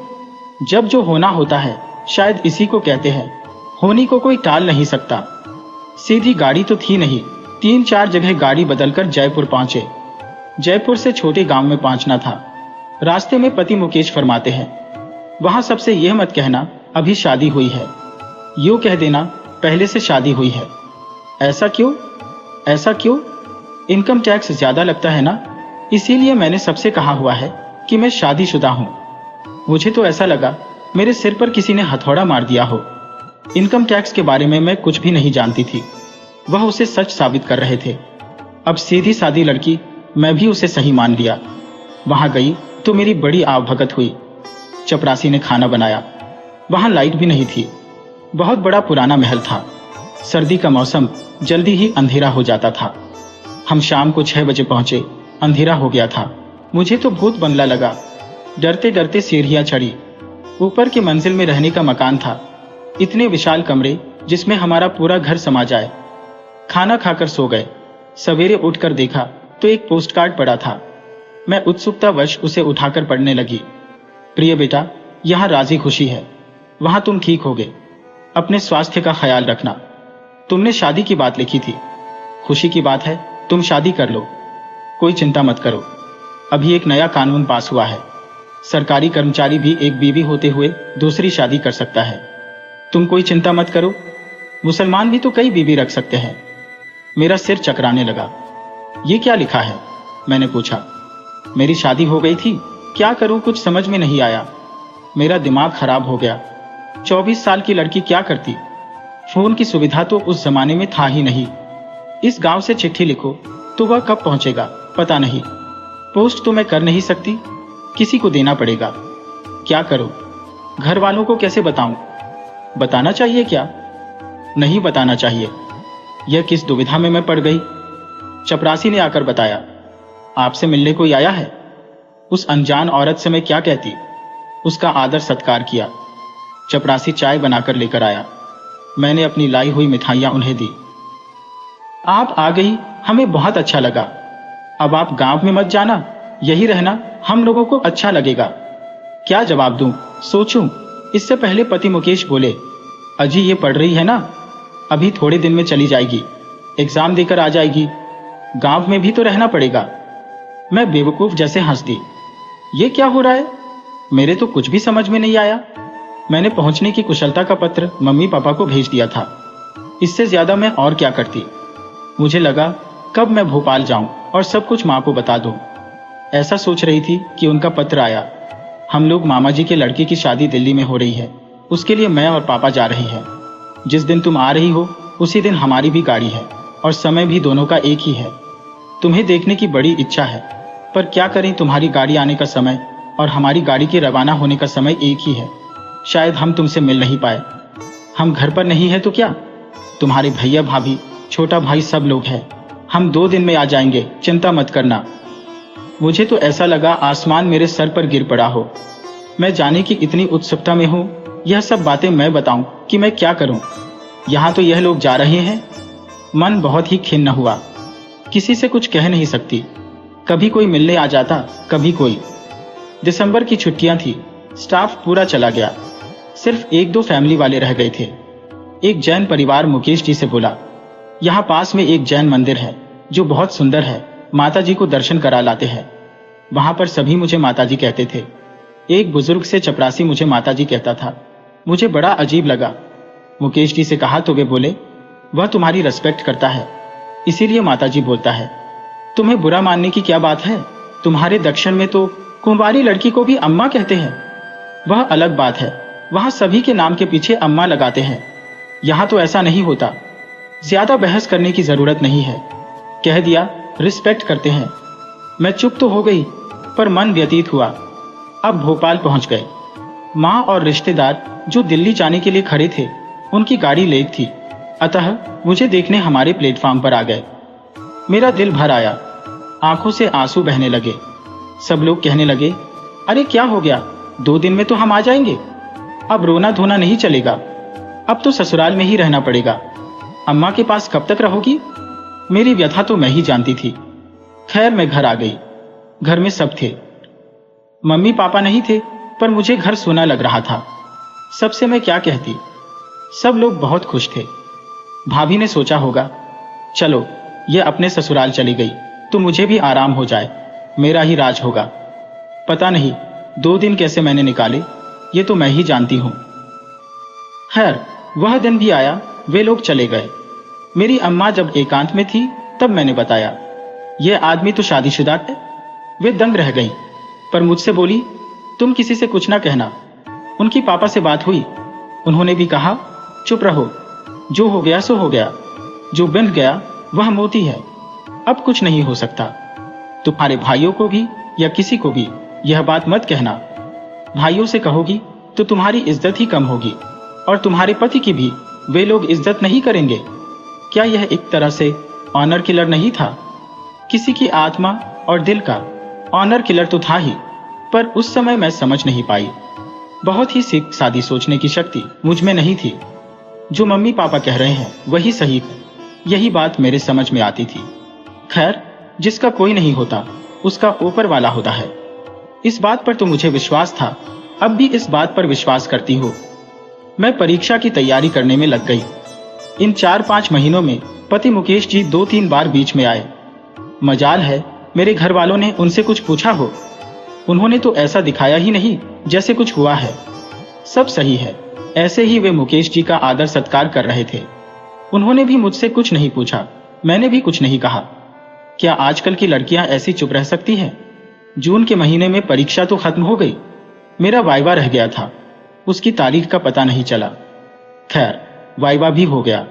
जब जो होना होता है शायद इसी को कहते हैं, होनी को कोई टाल नहीं सकता। सीधी गाड़ी तो थी नहीं, 3-4 जगह गाड़ी बदलकर जयपुर पहुंचे। जयपुर से छोटे गांव में पहुंचना था। रास्ते में पति मुकेश फरमाते हैं, वहां सबसे यह मत कहना अभी शादी हुई है, यूं कह देना पहले से शादी हुई है। ऐसा क्यों? ऐसा क्यों? इनकम टैक्स ज्यादा लगता है ना, इसीलिए मैंने सबसे कहा हुआ है कि मैं शादीशुदा हूं। मुझे तो ऐसा लगा मेरे सिर पर किसी ने हथौड़ा मार दिया हो। इनकम टैक्स के बारे में मैं कुछ भी नहीं जानती थी। वह उसे सच साबित कर रहे थे। अब सीधी सादी लड़की, मैं भी उसे सही मान लिया। वहां गई तो मेरी बड़ी आवभगत हुई। चपरासी ने खाना बनाया। वहां लाइट भी नहीं थी। बहुत बड़ा पुराना महल था। सर्दी का मौसम, जल्दी ही अंधेरा हो जाता था। हम शाम को 6 बजे पहुंचे। अंधेरा हो गया था। मुझे तो भूत बंगला लगा। डरते डरते सीढ़ियां चढ़ी। ऊपर की मंजिल में रहने का मकान था। इतने विशाल कमरे जिसमें हमारा पूरा घर समा जाए। खाना खाकर सो गए। सवेरे उठकर देखा तो एक पोस्टकार्ड पड़ा था। मैं उत्सुकतावश उसे उठाकर पढ़ने लगी। प्रिय बेटा, यहाँ राजी खुशी है। वहां तुम ठीक होगे। अपने स्वास्थ्य का ख्याल रखना। तुमने शादी की बात लिखी थी। खुशी की बात है, तुम शादी कर लो। कोई चिंता मत करो। अभी एक नया कानून पास हुआ है। सरकारी कर्मचारी भी एक बीवी होते हुए दूसरी शादी कर सकता है। तुम कोई चिंता मत करो। मुसलमान भी तो कई बीवी रख सकते हैं। मेरा सिर चकराने लगा। ये क्या लिखा है? मैंने पूछा। मेरी शादी हो गई थी, क्या करूं कुछ समझ में नहीं आया। मेरा दिमाग खराब हो गया। 24 साल की लड़की क्या करती? फोन की सुविधा तो उस जमाने में था ही नहीं। इस गांव से चिट्ठी लिखो तो वह कब पहुंचेगा पता नहीं। पोस्ट तो मैं कर नहीं सकती, किसी को देना पड़ेगा। क्या करूं? घर वालों को कैसे बताऊं? बताना चाहिए क्या? नहीं बताना चाहिए। यह किस दुविधा में मैं पड़ गई। चपरासी ने आकर बताया, आपसे मिलने कोई आया है। उस अनजान औरत से मैं क्या कहती। उसका आदर सत्कार किया। चपरासी चाय बनाकर लेकर आया। मैंने अपनी लाई हुई मिठाइयां उन्हें दी। आप आ गई, हमें बहुत अच्छा लगा। अब आप गांव में मत जाना, यही रहना, हम लोगों को अच्छा लगेगा। क्या जवाब दूं, सोचूं। इससे पहले पति मुकेश बोले, अजी ये पढ़ रही है ना, अभी थोड़े दिन में चली जाएगी, एग्जाम देकर आ जाएगी। गांव में भी तो रहना पड़ेगा। मैं बेवकूफ जैसे हंस दी। ये क्या हो रहा है? मेरे तो कुछ भी समझ में नहीं आया। मैंने पहुंचने की कुशलता का पत्र मम्मी पापा को भेज दिया था। इससे ज्यादा मैं और क्या करती। मुझे लगा कब मैं भोपाल जाऊं और सब कुछ मां को बता दूं। ऐसा सोच रही थी कि उनका पत्र आया। हम लोग मामा जी के लड़के की शादी दिल्ली में हो रही है, उसके लिए मैं और पापा जा रहे हैं। जिस दिन तुम आ रही हो उसी दिन हमारी भी गाड़ी है और समय भी दोनों का एक ही है। तुम्हें देखने की बड़ी इच्छा है, पर क्या करें, तुम्हारी गाड़ी आने का समय और हमारी गाड़ी के रवाना होने का समय एक ही है। शायद हम तुमसे मिल नहीं पाए। हम घर पर नहीं है तो क्या, तुम्हारे भैया भाभी, छोटा भाई सब लोग हैं। हम 2 दिन में आ जाएंगे, चिंता मत करना। मुझे तो ऐसा लगा आसमान मेरे सर पर गिर पड़ा हो। मैं जाने की इतनी उत्सुकता में हूँ, यह सब बातें मैं बताऊं कि मैं क्या करूं। यहाँ तो यह लोग जा रहे हैं। मन बहुत ही खिन्न हुआ। किसी से कुछ कह नहीं सकती। कभी कोई मिलने आ जाता, कभी कोई। दिसंबर की छुट्टियां थी। स्टाफ पूरा चला गया। सिर्फ 1-2 फैमिली वाले रह गए थे। एक जैन परिवार मुकेश जी से बोला, यहाँ पास में एक जैन मंदिर है जो बहुत सुंदर है, माता जी को दर्शन करा लाते हैं। वहां पर सभी मुझे माता जी कहते थे। एक बुजुर्ग से चपरासी मुझे माता जी कहता था। मुझे बड़ा अजीब लगा। मुकेश जी से कहा तो वे बोले, वह तुम्हारी रिस्पेक्ट करता है, इसीलिए माता जी बोलता है। तुम्हें बुरा मानने की क्या बात है? तुम्हारे दक्षिण में तो कुंवारी लड़की को भी अम्मा कहते हैं। वह अलग बात है, वहां सभी के नाम के पीछे अम्मा लगाते हैं। यहां तो ऐसा नहीं होता। ज्यादा बहस करने की जरूरत नहीं है, कह दिया रिस्पेक्ट करते हैं। मैं चुप तो हो गई, पर मन व्यतीत हुआ। अब भोपाल पहुंच गए। माँ और रिश्तेदार जो दिल्ली जाने के लिए खड़े थे, उनकी गाड़ी लेट थी, अतः मुझे देखने हमारे प्लेटफार्म पर आ गए। मेरा दिल भर आया, आंखों से आंसू बहने लगे। सब लोग कहने लगे, अरे क्या हो गया, 2 दिन में तो हम आ जाएंगे, अब रोना धोना नहीं चलेगा। अब तो ससुराल में ही रहना पड़ेगा। अम्मा के पास कब तक रहोगी? मेरी व्यथा तो मैं ही जानती थी। खैर मैं घर आ गई। घर में सब थे। मम्मी पापा नहीं थे, पर मुझे घर सूना लग रहा था। सबसे मैं क्या कहती? सब लोग बहुत खुश थे। भाभी ने सोचा होगा, चलो ये अपने ससुराल चली गई तो मुझे भी आराम हो जाए, मेरा ही राज होगा। पता नहीं 2 दिन कैसे मैंने निकाले, ये तो मैं ही जानती हूं। खैर वह दिन भी आया, वे लोग चले गए। मेरी अम्मा जब एकांत में थी तब मैंने बताया, यह आदमी तो शादीशुदा है। वे दंग रह गईं, पर मुझसे बोली, तुम किसी से कुछ ना कहना। उनकी पापा से बात हुई, उन्होंने भी कहा, चुप रहो, जो हो गया सो हो गया, जो बन गया वह मोती है, अब कुछ नहीं हो सकता। तुम्हारे भाइयों को भी या किसी को भी यह बात मत कहना। भाइयों से कहोगी तो तुम्हारी इज्जत ही कम होगी, और तुम्हारे पति की भी वे लोग इज्जत नहीं करेंगे। क्या यह एक तरह से ऑनर किलर नहीं था? किसी की आत्मा और दिल का ऑनर किलर तो था ही, पर उस समय मैं समझ नहीं पाई। बहुत ही सादी सोचने की शक्ति मुझ में नहीं थी। जो मम्मी पापा कह रहे हैं वही सही है, यही बात मेरे समझ में आती थी। खैर जिसका कोई नहीं होता उसका ऊपर वाला होता है, इस बात पर तो मुझे विश्वास था, अब भी इस बात पर विश्वास करती हूँ। मैं परीक्षा की तैयारी करने में लग गई। इन 4-5 महीनों में पति मुकेश जी 2-3 बार बीच में आए। मजाल है मेरे घर वालों ने उनसे कुछ पूछा हो, उन्होंने तो ऐसा दिखाया ही नहीं जैसे कुछ हुआ है। सब सही है, ऐसे ही वे मुकेश जी का आदर सत्कार कर रहे थे। उन्होंने भी मुझसे कुछ नहीं पूछा, मैंने भी कुछ नहीं कहा। क्या आजकल की लड़कियां ऐसी चुप रह सकती हैं? जून के महीने में परीक्षा तो खत्म हो गई, मेरा वाइवा रह गया था, उसकी तारीख का पता नहीं चला। खैर वाइवा भी हो गया।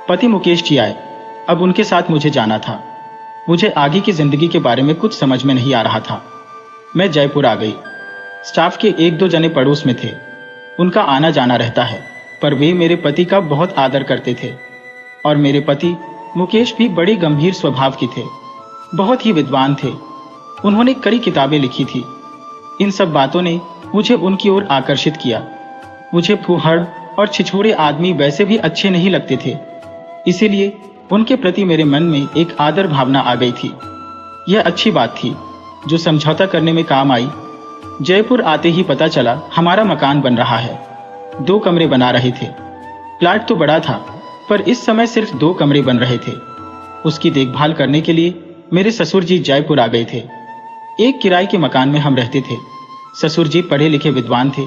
पति मुकेश जी आए, अब उनके साथ मुझे जाना था। मुझे आगे की जिंदगी के बारे में कुछ समझ में नहीं आ रहा था। मैं जयपुर आ गई। स्टाफ के 1-2 जने पड़ोस में थे, उनका आना जाना रहता है, पर वे मेरे पति का बहुत आदर करते थे। और मेरे पति मुकेश भी बड़े गंभीर स्वभाव के थे, बहुत ही विद्वान थे। उन्होंने कई किताबें लिखी थी। इन सब बातों ने मुझे उनकी ओर आकर्षित किया। मुझे फूहड़ और छिछोरे आदमी वैसे भी अच्छे नहीं लगते थे, इसीलिए उनके प्रति मेरे मन में एक आदर भावना आ गई थी। यह अच्छी बात थी जो समझौता करने में काम आई। जयपुर आते ही पता चला हमारा मकान बन रहा है। 2 कमरे बना रहे थे। प्लाट तो बड़ा था, पर इस समय सिर्फ 2 कमरे बन रहे थे। उसकी देखभाल करने के लिए मेरे ससुर जी जयपुर आ गए थे। एक किराए के मकान में हम रहते थे। ससुर जी पढ़े लिखे विद्वान थे,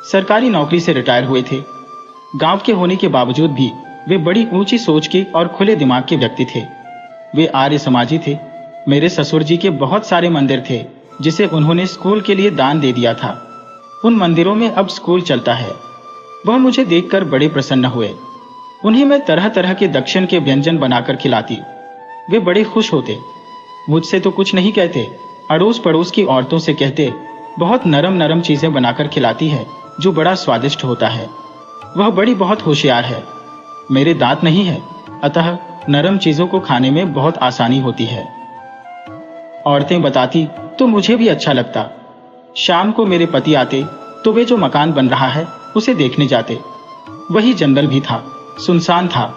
सरकारी नौकरी से रिटायर हुए थे। गांव के होने के बावजूद भी वे बड़ी ऊंची सोच के और खुले दिमाग के व्यक्ति थे। वे आर्य समाजी थे। मेरे ससुर जी के बहुत सारे मंदिर थे जिसे उन्होंने स्कूल के लिए दान दे दिया था। उन मंदिरों में अब स्कूल चलता है। वह मुझे देखकर बड़े प्रसन्न हुए। उन्हें मैं तरह तरह के दक्षिण के व्यंजन बनाकर खिलाती। वे बड़े खुश होते। मुझसे तो कुछ नहीं कहते, अड़ोस पड़ोस की औरतों से कहते, बहुत नरम नरम चीजें बनाकर खिलाती है जो बड़ा स्वादिष्ट होता है। वह बड़ी बहुत होशियार है। मेरे दांत नहीं है, अतः नरम चीजों को खाने में बहुत आसानी होती है। औरतें बताती तो मुझे भी अच्छा लगता। शाम को मेरे पति आते तो वे जो मकान बन रहा है उसे देखने जाते। वही जंगल भी था, सुनसान था।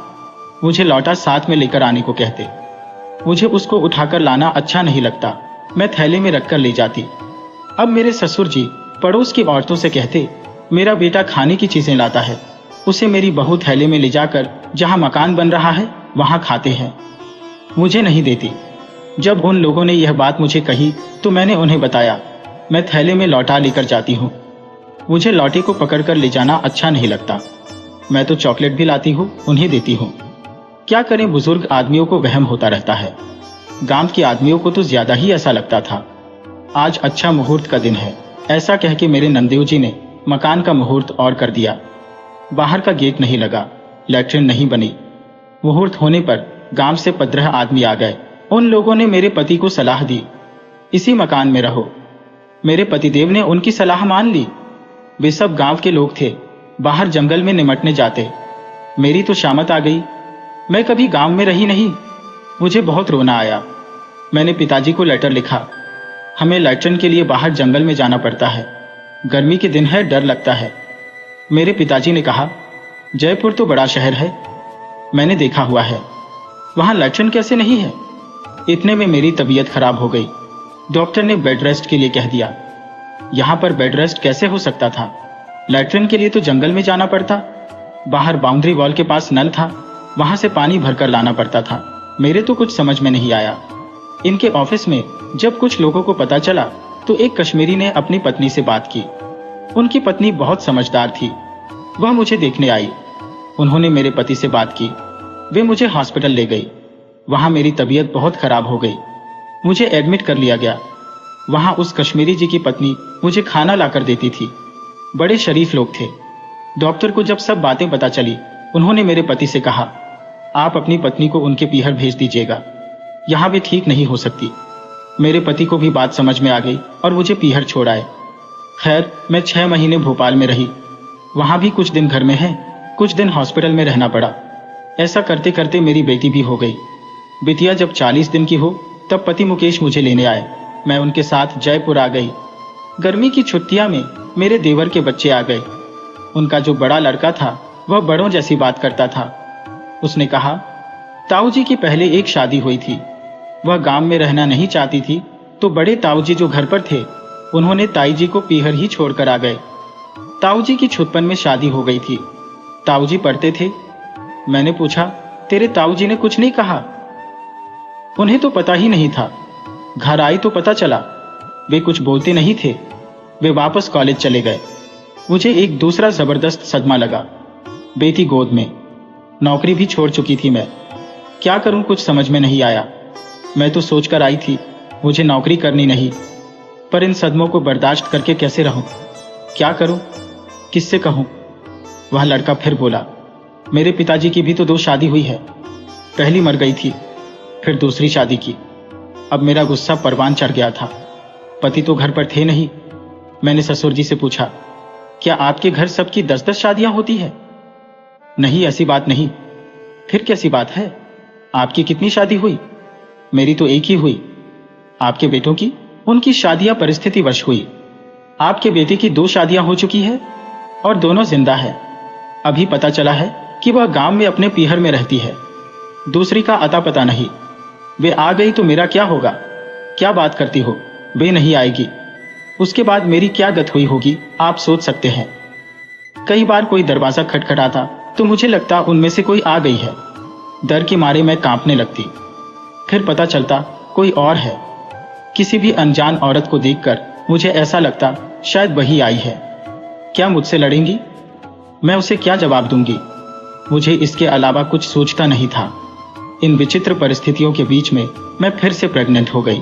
मुझे लौटा साथ में लेकर आने को कहते। मुझे उसको उठाकर लाना अच्छा नहीं लगता, मैं थैले में रखकर ले जाती। अब मेरे ससुर जी पड़ोस की औरतों से कहते, मेरा बेटा खाने की चीजें लाता है, उसे मेरी बहू थैले में ले जाकर जहां मकान बन रहा है वहां खाते हैं। मुझे नहीं देती। जब उन लोगों ने यह बात मुझे कही तो मैंने उन्हें बताया, मैं थैले में लौटा लेकर जाती हूँ। मुझे लौटे को पकड़कर ले जाना अच्छा नहीं लगता। मैं तो चॉकलेट भी लाती हूँ, उन्हें देती हूँ। क्या करें, बुजुर्ग आदमियों को वहम होता रहता है। गांव के आदमियों को तो ज्यादा ही ऐसा लगता था। आज अच्छा मुहूर्त का दिन है, ऐसा कह के मेरे नंदेव जी ने मकान का मुहूर्त और कर दिया। बाहर का गेट नहीं लगा, लैट्रिन नहीं बनी। मुहूर्त होने पर गांव से 15 आदमी आ गए। उन लोगों ने मेरे पति को सलाह दी, इसी मकान में रहो। मेरे पतिदेव ने उनकी सलाह मान ली। वे सब गांव के लोग थे, बाहर जंगल में निमटने जाते। मेरी तो शामत आ गई। मैं कभी गांव में रही नहीं। मुझे बहुत रोना आया। मैंने पिताजी को लेटर लिखा। हमें लैट्रिन के लिए बाहर जंगल में जाना पड़ता है। गर्मी के दिन है, डर लगता है। मेरे पिताजी ने कहा, जयपुर तो बड़ा शहर है, मैंने देखा हुआ है, वहां लैट्रिन कैसे नहीं है? इतने में मेरी तबीयत खराब हो गई। डॉक्टर ने बेड रेस्ट के लिए कह दिया। यहां पर बेड रेस्ट कैसे हो सकता था? लैट्रिन के लिए तो जंगल में जाना पड़ता। बाहर बाउंड्री वॉल के पास नल था, वहां से पानी भरकर लाना पड़ता था। मेरे तो कुछ समझ में नहीं आया। इनके ऑफिस में जब कुछ लोगों को पता चला तो एक कश्मीरी ने अपनी पत्नी से बात की। उनकी पत्नी बहुत समझदार थी, वह मुझे देखने आई। उन्होंने मेरे पति से बात की, वे मुझे हॉस्पिटल ले गई। वहां मेरी तबीयत बहुत खराब हो गई, मुझे एडमिट कर लिया गया। वहां उस कश्मीरी जी की पत्नी मुझे खाना लाकर देती थी। बड़े शरीफ लोग थे। डॉक्टर को जब सब बातें पता चली, उन्होंने मेरे पति से कहा, आप अपनी पत्नी को उनके पीहर भेज दीजिएगा, यहां भी ठीक नहीं हो सकती। मेरे पति को भी बात समझ में आ गई और मुझे पीहर छोड़ आए। खैर, मैं 6 महीने भोपाल में रही। वहां भी कुछ दिन घर में है, कुछ दिन हॉस्पिटल में रहना पड़ा। ऐसा करते करते मेरी बेटी भी हो गई। बिटिया जब 40 दिन की हो तब पति मुकेश मुझे लेने आए। मैं उनके साथ जयपुर आ गई। गर्मी की छुट्टियां में मेरे देवर के बच्चे आ गए। उनका जो बड़ा लड़का था वह बड़ों जैसी बात करता था। उसने कहा, ताऊ जी की पहले एक शादी हुई थी, वह गांव में रहना नहीं चाहती थी, तो बड़े ताऊ जी जो घर पर थे उन्होंने ताई जी को पीहर ही छोड़कर आ गए। ताऊ जी की छुटपन में शादी हो गई थी। ताऊ जी पढ़ते थे। मैंने पूछा, तेरे ताऊ जी ने कुछ नहीं कहा? उन्हें तो पता ही नहीं था। घर आई तो पता चला वे कुछ बोलते नहीं थे। वे वापस कॉलेज चले गए। मुझे एक दूसरा जबरदस्त सदमा लगा। बेटी गोद में, नौकरी भी छोड़ चुकी थी मैं। क्या करूं, कुछ समझ में नहीं आया। मैं तो सोचकर आई थी मुझे नौकरी करनी नहीं, पर इन सदमों को बर्दाश्त करके कैसे रहूं? क्या करूं, किससे कहूं? वह लड़का फिर बोला, मेरे पिताजी की भी तो 2 शादी हुई है। पहली मर गई थी, फिर दूसरी शादी की। अब मेरा गुस्सा परवान चढ़ गया था। पति तो घर पर थे नहीं। मैंने ससुर जी से पूछा, क्या आपके घर सबकी 10-10 शादियां होती है? नहीं, ऐसी बात नहीं। फिर कैसी बात है? आपकी कितनी शादी हुई? मेरी तो एक ही हुई। आपके बेटों की? उनकी शादियां परिस्थितिवश हुई। आपके बेटे की 2 शादियां हो चुकी है और दोनों जिंदा है। अभी पता चला है कि वह गांव में अपने पीहर में रहती है। दूसरी का अता पता नहीं। वे आ गई तो मेरा क्या होगा? क्या बात करती हो, वे नहीं आएगी। उसके बाद मेरी क्या गत हुई होगी आप सोच सकते हैं। कई बार कोई दरवाजा खटखटाता तो मुझे लगता उनमें से कोई आ गई है। डर के मारे मैं कांपने लगती। फिर पता चलता कोई और है। किसी भी अनजान औरत को देखकर मुझे ऐसा लगता शायद वही आई है। क्या मुझसे लड़ेंगी? मैं उसे क्या जवाब दूंगी? मुझे इसके अलावा कुछ सोचता नहीं था। इन विचित्र परिस्थितियों के बीच में मैं फिर से प्रेग्नेंट हो गई।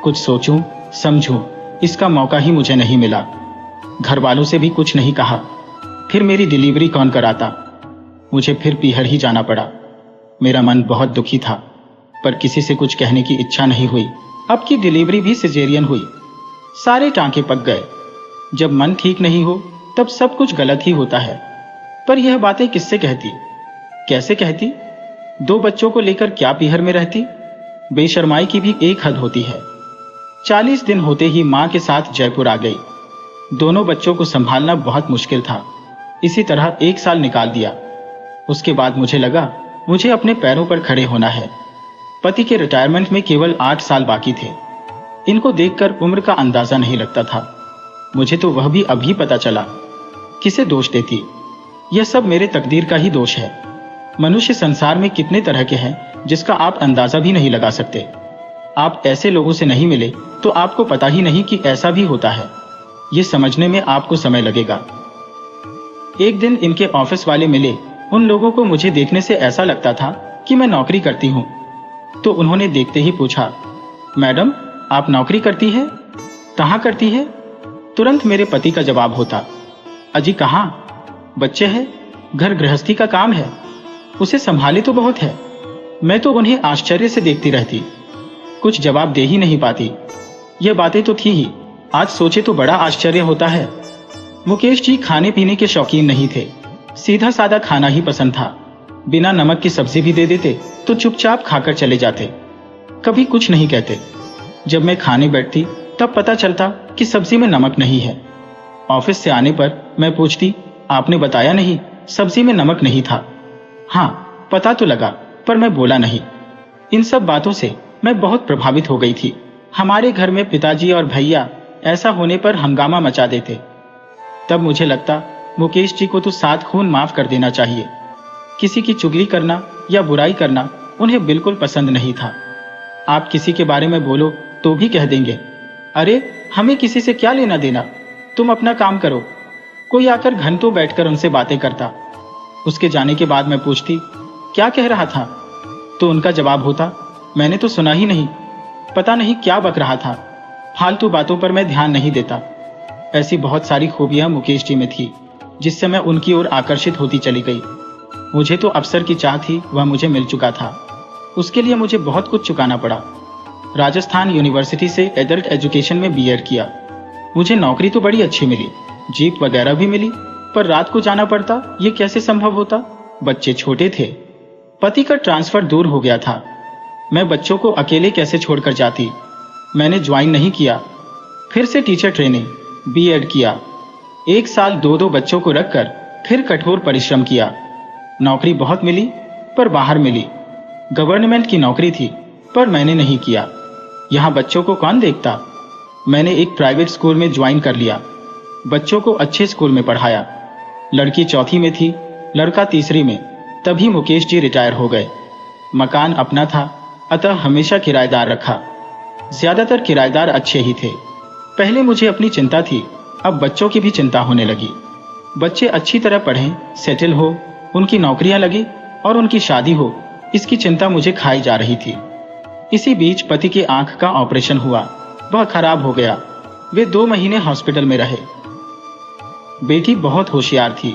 कुछ सोचूं, समझूं, इसका मौका ही मुझे नहीं मिला। घर वालों से भी कुछ नहीं कहा। फिर मेरी डिलीवरी कौन कराता? मुझे फिर पीहर ही जाना पड़ा। मेरा मन बहुत दुखी था, पर किसी से कुछ कहने की इच्छा नहीं हुई। अब की डिलीवरी भी सिजेरियन हुई। सारे टांके पक गए। जब मन ठीक नहीं हो तब सब कुछ गलत ही होता है। पर यह बातें किससे कहती, कैसे कहती? 2 बच्चों को लेकर क्या पीहर में रहती? बेशर्माई की भी एक हद होती है। 40 दिन होते ही मां के साथ जयपुर आ गई। दोनों बच्चों को संभालना बहुत मुश्किल था। इसी तरह 1 साल निकाल दिया। उसके बाद मुझे लगा मुझे अपने पैरों पर खड़े होना है। पति के रिटायरमेंट में केवल 8 साल बाकी थे। इनको देखकर उम्र का अंदाजा नहीं लगता था। मुझे तो वह भी अभी पता चला। किसे दोष देती? यह सब मेरे तकदीर का ही दोष है। मनुष्य संसार में कितने तरह के हैं जिसका आप अंदाजा भी नहीं लगा सकते। आप ऐसे लोगों से नहीं मिले तो आपको पता ही नहीं कि ऐसा भी होता है। ये समझने में आपको समय लगेगा। एक दिन इनके ऑफिस वाले मिले। उन लोगों को मुझे देखने से ऐसा लगता था कि मैं नौकरी करती हूं। तो उन्होंने देखते ही पूछा, मैडम आप नौकरी करती है? कहां करती है? तुरंत मेरे पति का जवाब होता, अजी कहां, बच्चे हैं, घर गृहस्थी का काम है, उसे संभाले तो बहुत है। मैं तो उन्हें आश्चर्य से देखती रहती, कुछ जवाब दे ही नहीं पाती। यह बातें तो थी ही, आज सोचे तो बड़ा आश्चर्य होता है। मुकेश जी खाने पीने के शौकीन नहीं थे। सीधा सादा खाना ही पसंद था। बिना नमक की सब्जी भी दे देते तो चुपचाप खाकर चले जाते, कभी कुछ नहीं कहते। जब मैं खाने बैठती तब पता चलता कि सब्जी में नमक नहीं है। ऑफिस से आने पर मैं पूछती, आपने बताया नहीं सब्जी में नमक नहीं था। हाँ, पता तो लगा, पर मैं बोला नहीं। इन सब बातों से मैं बहुत प्रभावित हो गई थी। हमारे घर में पिताजी और भैया ऐसा होने पर हंगामा मचा देते। तब मुझे लगता, मुकेश जी को तो 7 खून माफ कर देना चाहिए। किसी की चुगली करना या बुराई करना उन्हें बिल्कुल पसंद नहीं था। आप किसी के बारे में बोलो तो भी कह देंगे, अरे हमें किसी से क्या लेना देना, तुम अपना काम करो। कोई आकर घंटों बैठकर उनसे बातें करता। उसके जाने के बाद मैं पूछती, क्या कह रहा था? तो उनका जवाब होता, मैंने तो सुना ही नहीं, पता नहीं क्या बक रहा था। फालतू बातों पर मैं ध्यान नहीं देता। ऐसी बहुत सारी खूबियां मुकेश जी में थी, जिससे मैं उनकी ओर आकर्षित होती चली गई। मुझे तो अफसर की चाह थी, वह मुझे मिल चुका था। उसके लिए मुझे बहुत कुछ चुकाना पड़ा। राजस्थान यूनिवर्सिटी से एडल्ट एजुकेशन में बीएड किया। मुझे नौकरी तो बड़ी अच्छी मिली, जीप वगैरह भी मिली, पर रात को जाना पड़ता, ये कैसे संभव होता? बच्चे छोटे थे, पति का ट्रांसफर दूर हो गया था। मैं बच्चों को अकेले कैसे छोड़कर जाती? मैंने ज्वाइन नहीं किया। फिर से टीचर ट्रेनिंग, बीएड किया। 1 साल 2 बच्चों को रखकर फिर कठोर परिश्रम किया। नौकरी बहुत मिली, पर बाहर मिली। गवर्नमेंट की नौकरी थी, पर मैंने नहीं किया। यहाँ बच्चों को कौन देखता? मैंने एक प्राइवेट स्कूल में ज्वाइन कर लिया। बच्चों को अच्छे स्कूल में पढ़ाया। लड़की 4वीं में थी, लड़का 3री में। तभी मुकेश जी रिटायर हो गए। मकान अपना था, अतः हमेशा किराएदार रखा। ज्यादातर किराएदार अच्छे ही थे। पहले मुझे अपनी चिंता थी, अब बच्चों की भी चिंता होने लगी। बच्चे अच्छी तरह पढ़ें, सेटल हो, उनकी नौकरियां लगी और उनकी शादी हो, इसकी चिंता मुझे खाई जा रही थी। इसी बीच पति की आंख का ऑपरेशन हुआ, वह खराब हो गया। वे 2 महीने हॉस्पिटल में रहे। बेटी बहुत होशियार थी,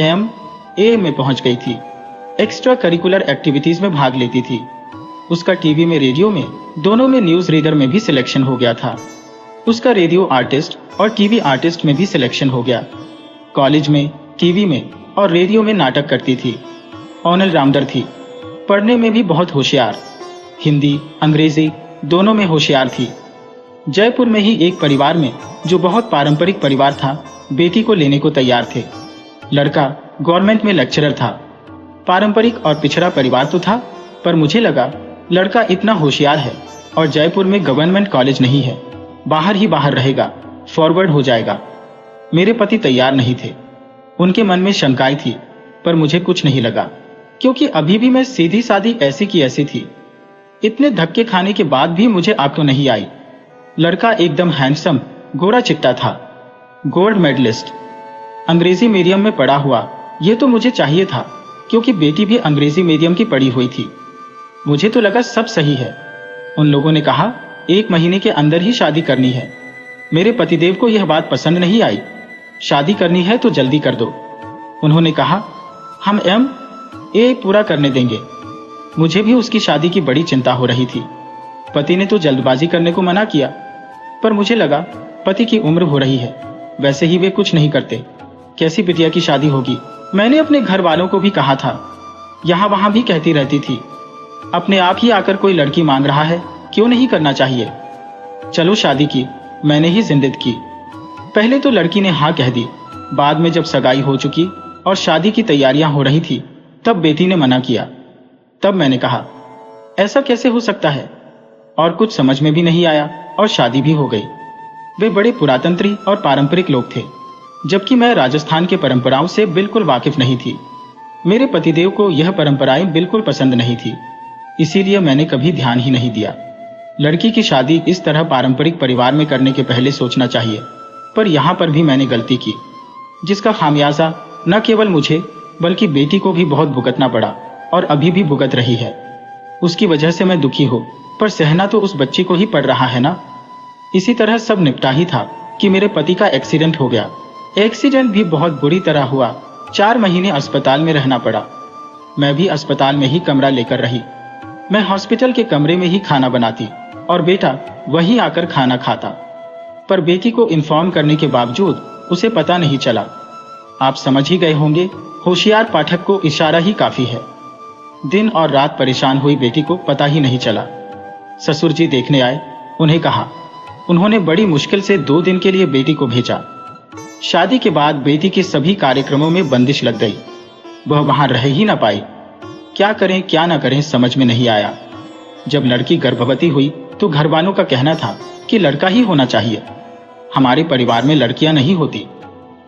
MA में पहुंच गई थी। एक्स्ट्रा करिकुलर एक्टिविटीज में भाग लेती थी। उसका टीवी में, रेडियो में, दोनों में न्यूज रीडर में भी सिलेक्शन हो गया था। उसका रेडियो आर्टिस्ट और टीवी आर्टिस्ट में भी सिलेक्शन हो गया। कॉलेज में, टीवी में और रेडियो में नाटक करती थी। ऑनल राउंडर थी। पढ़ने में भी बहुत होशियार, हिंदी, अंग्रेजी दोनों में होशियार थी। जयपुर में ही एक परिवार में, जो बहुत पारंपरिक परिवार था, बेटी को लेने को तैयार थे। लड़का गवर्नमेंट में लेक्चरर था। पारंपरिक और पिछड़ा परिवार तो था, पर मुझे लगा लड़का इतना होशियार है और जयपुर में गवर्नमेंट कॉलेज नहीं है, बाहर ही बाहर रहेगा, फॉरवर्ड हो जाएगा। मेरे पति तैयार नहीं थे। उनके मन में शंकाएं थी, पर मुझे कुछ नहीं लगा, क्योंकि अभी भी मैं सीधी सादी ऐसी की ऐसी थी। इतने धक्के खाने के बाद भी मुझे आग तो नहीं आई। लड़का एकदम हैंडसम, गोरा चिट्टा था, गोल्ड मेडलिस्ट, अंग्रेजी मीडियम में पढ़ा हुआ। ये तो मुझे चाहिए था, क्योंकि बेटी भी अंग्रेजी मीडियम की पढ़ी हुई थी। मुझे तो लगा सब सही है। उन लोगों ने कहा 1 महीने के अंदर ही शादी करनी है। मेरे पतिदेव को यह बात पसंद नहीं आई। शादी करनी है तो जल्दी कर दो। उन्होंने कहा, हम MA पूरा करने देंगे। मुझे भी उसकी शादी की बड़ी चिंता हो रही थी। पति ने तो जल्दबाजी करने को मना किया, पर मुझे लगा पति की उम्र हो रही है, वैसे ही वे कुछ नहीं करते, कैसी बिटिया की शादी होगी। मैंने अपने घर वालों को भी कहा था, यहाँ वहां भी कहती रहती थी, अपने आप ही आकर कोई लड़की मांग रहा है, क्यों नहीं करना चाहिए। चलो शादी की, मैंने ही जिद्द की। पहले तो लड़की ने हाँ कह दी, बाद में जब सगाई हो चुकी और शादी की तैयारियां हो रही थी, तब बेटी ने मना किया। तब मैंने कहा, ऐसा कैसे हो सकता है, और कुछ समझ में भी नहीं आया और शादी भी हो गई। वे बड़े पुरातंत्री और पारंपरिक लोग थे, जबकि मैं राजस्थान के परंपराओं से बिल्कुल वाकिफ नहीं थी। मेरे पतिदेव को यह परंपराएं बिल्कुल पसंद नहीं थी, इसीलिए मैंने कभी ध्यान ही नहीं दिया। लड़की की शादी इस तरह पारंपरिक परिवार में करने के पहले सोचना चाहिए, पर यहाँ पर भी मैंने गलती की, जिसका खामियाजा न केवल मुझे बल्कि बेटी को भी बहुत भुगतना पड़ा और अभी भी भुगत रही है। उसकी वजह से मैं दुखी हूँ, पर सहना तो उस बच्ची को ही पड़ रहा है ना। इसी तरह सब निपटा ही था कि मेरे पति का एक्सीडेंट हो गया। एक्सीडेंट भी बहुत बुरी तरह हुआ। 4 महीने अस्पताल में रहना पड़ा। मैं भी अस्पताल में ही कमरा लेकर रही। मैं हॉस्पिटल के कमरे में ही खाना बनाती और बेटा वहीं आकर खाना खाता, पर बेटी को इन्फॉर्म करने के बावजूद उसे पता नहीं चला। आप समझ ही गए होंगे, होशियार पाठक को इशारा ही काफी है। दिन और रात परेशान हुई बेटी को पता ही नहीं चला। ससुर जी देखने आए, उन्हें कहा। उन्होंने बड़ी मुश्किल से 2 दिन के लिए बेटी को भेजा। शादी के बाद बेटी के सभी कार्यक्रमों में बंदिश लग गई। वह वहां रह ही ना पाई। क्या करें क्या ना करें समझ में नहीं आया। जब लड़की गर्भवती हुई तो घर वालों का कहना था कि लड़का ही होना चाहिए। हमारे परिवार में लड़कियां नहीं होती।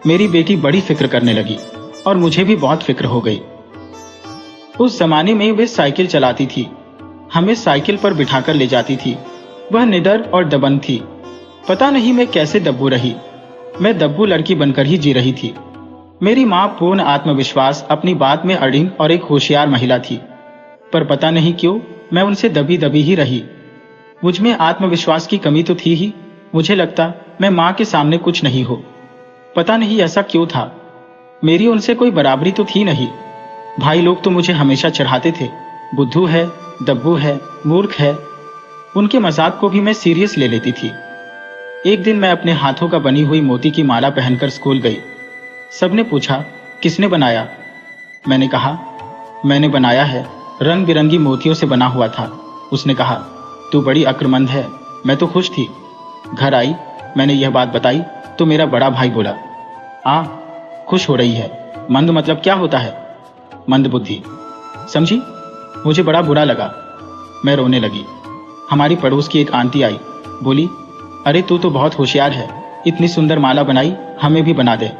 मेरी बेटी बड़ी फिक्र करने लगी और मुझे भी बहुत फिक्र हो गई। उस जमाने में वे साइकिल चलाती थी, हमें साइकिल पर बिठाकर ले जाती थी। वह निडर और दबंग थी। पता नहीं मैं कैसे दब्बू रही। मैं दब्बू लड़की बनकर ही जी रही थी। मेरी माँ पूर्ण आत्मविश्वास, अपनी बात में अड़िंग और एक होशियार महिला थी, पर पता नहीं क्यों मैं उनसे दबी दबी ही रही। मुझ में आत्मविश्वास की कमी तो थी ही। मुझे लगता मैं माँ के सामने कुछ नहीं हो। पता नहीं ऐसा क्यों था। मेरी उनसे कोई बराबरी तो थी नहीं। भाई लोग तो मुझे हमेशा चढ़ाते थे, बुद्धू है, दब्बू है, मूर्ख है। उनके मजाक को भी मैं सीरियस ले लेती थी। एक दिन मैं अपने हाथों का बनी हुई मोती की माला पहनकर स्कूल गई। सबने पूछा, किसने बनाया? मैंने कहा, मैंने बनाया है, रंग बिरंगी मोतियों से बना हुआ था। उसने कहा, तू बड़ी अक्लमंद है। मैं तो खुश थी। घर आई, मैंने यह बात बताई तो मेरा बड़ा भाई बोला, खुश हो रही है। मंद मतलब क्या होता है? मंद बुद्धि, समझी? मुझे बड़ा बुरा लगा। मैं रोने लगी। हमारी पड़ोस की एक आंटी आई, बोली, अरे तू तो बहुत होशियार है, इतनी सुंदर माला बनाई, हमें भी बना दे।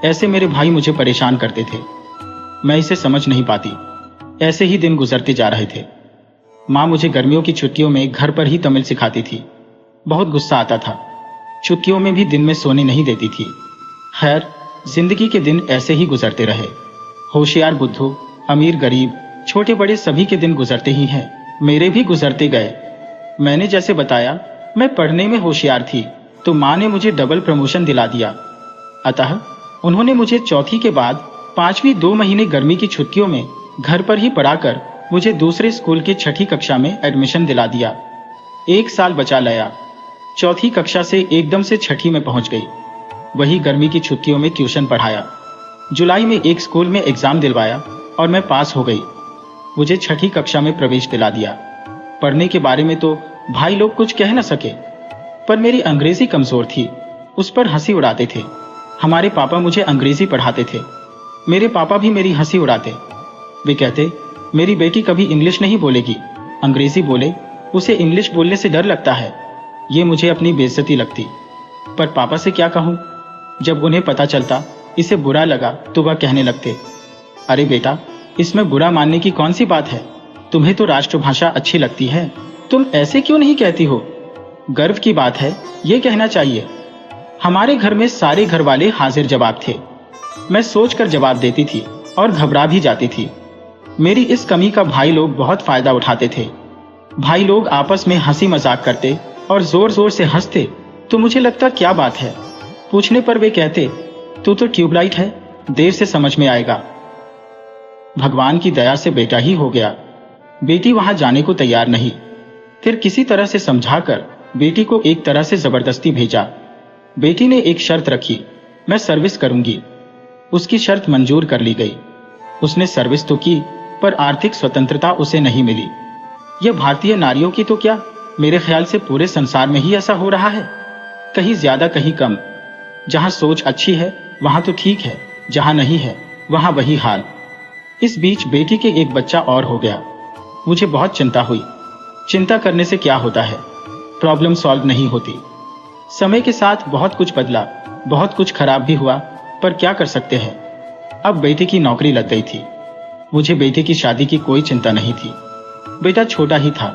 ऐसे मेरे भाई मुझे परेशान करते थे। मैं इसे समझ नहीं पाती। ऐसे ही दिन गुजरते जा रहे थे। माँ मुझे गर्मियों की छुट्टियों में घर पर ही तमिल सिखाती थी। बहुत गुस्सा आता था। छुट्टियों में भी दिन में सोने नहीं देती थी। खैर, जिंदगी के दिन ऐसे ही गुजरते रहे। होशियार बुद्धू, अमीर गरीब, छोटे बड़े सभी के दिन गुजरते ही हैं। मेरे भी गुजरते गए। मैंने जैसे बताया, मैं पढ़ने में होशियार थी, तो माँ ने मुझे डबल प्रमोशन दिला दिया। अतः उन्होंने मुझे चौथी के बाद 5वीं 2 महीने गर्मी की छुट्टियों में घर पर ही पढ़ाकर मुझे दूसरे स्कूल की 6ठी कक्षा में एडमिशन दिला दिया। 1 साल बचा लाया। चौथी कक्षा से एकदम से 6ठी में पहुंच गई। वही गर्मी की छुट्टियों में ट्यूशन पढ़ाया। जुलाई में एक स्कूल में एग्जाम दिलवाया और मैं पास हो गई। मुझे 6ठी कक्षा में प्रवेश दिला दिया। पढ़ने के बारे में तो भाई लोग कुछ कह न सके, पर मेरी अंग्रेजी कमजोर थी, उस पर हंसी उड़ाते थे। हमारे पापा मुझे अंग्रेजी पढ़ाते थे। मेरे पापा भी मेरी हंसी उड़ाते। वे कहते, मेरी बेटी कभी इंग्लिश नहीं बोलेगी, अंग्रेजी बोले, उसे इंग्लिश बोलने से डर लगता है। ये मुझे अपनी बेइज्जती लगती, पर पापा से क्या कहूँ। जब उन्हें पता चलता इसे बुरा लगा तो वह कहने लगते, अरे बेटा, इसमें बुरा मानने की कौन सी बात है? तुम्हें तो राष्ट्रभाषा अच्छी लगती है, तुम ऐसे क्यों नहीं कहती हो? गर्व की बात है, ये कहना चाहिए। हमारे घर में सारे घर वाले हाजिर जवाब थे। मैं सोचकर जवाब देती थी और घबरा भी जाती थी। मेरी इस कमी का भाई लोग बहुत फायदा उठाते थे। भाई लोग आपस में हंसी मजाक करते और जोर जोर से हंसते, तो मुझे लगता क्या बात है। पूछने पर वे कहते, तू तो ट्यूबलाइट है, देर से समझ में आएगा। भगवान की दया से बेटा ही हो गया। बेटी वहां जाने को तैयार नहीं। फिर किसी तरह से समझाकर बेटी को एक तरह से जबरदस्ती भेजा। बेटी ने एक शर्त रखी, मैं सर्विस करूंगी। उसकी शर्त मंजूर कर ली गई। उसने सर्विस तो की, पर आर्थिक स्वतंत्रता उसे नहीं मिली। यह भारतीय नारियों की तो क्या, मेरे ख्याल से पूरे संसार में ही ऐसा हो रहा है। कहीं ज्यादा कहीं कम। जहां सोच अच्छी है वहां तो ठीक है, जहां नहीं है वहां वही हाल। इस बीच बेटी के एक बच्चा और हो गया। मुझे बहुत चिंता हुई। चिंता करने से क्या होता है, प्रॉब्लम सॉल्व नहीं होती। समय के साथ बहुत कुछ बदला, बहुत कुछ खराब भी हुआ, पर क्या कर सकते हैं। अब बेटे की नौकरी लग गई थी। मुझे बेटे की शादी की कोई चिंता नहीं थी। बेटा छोटा ही था।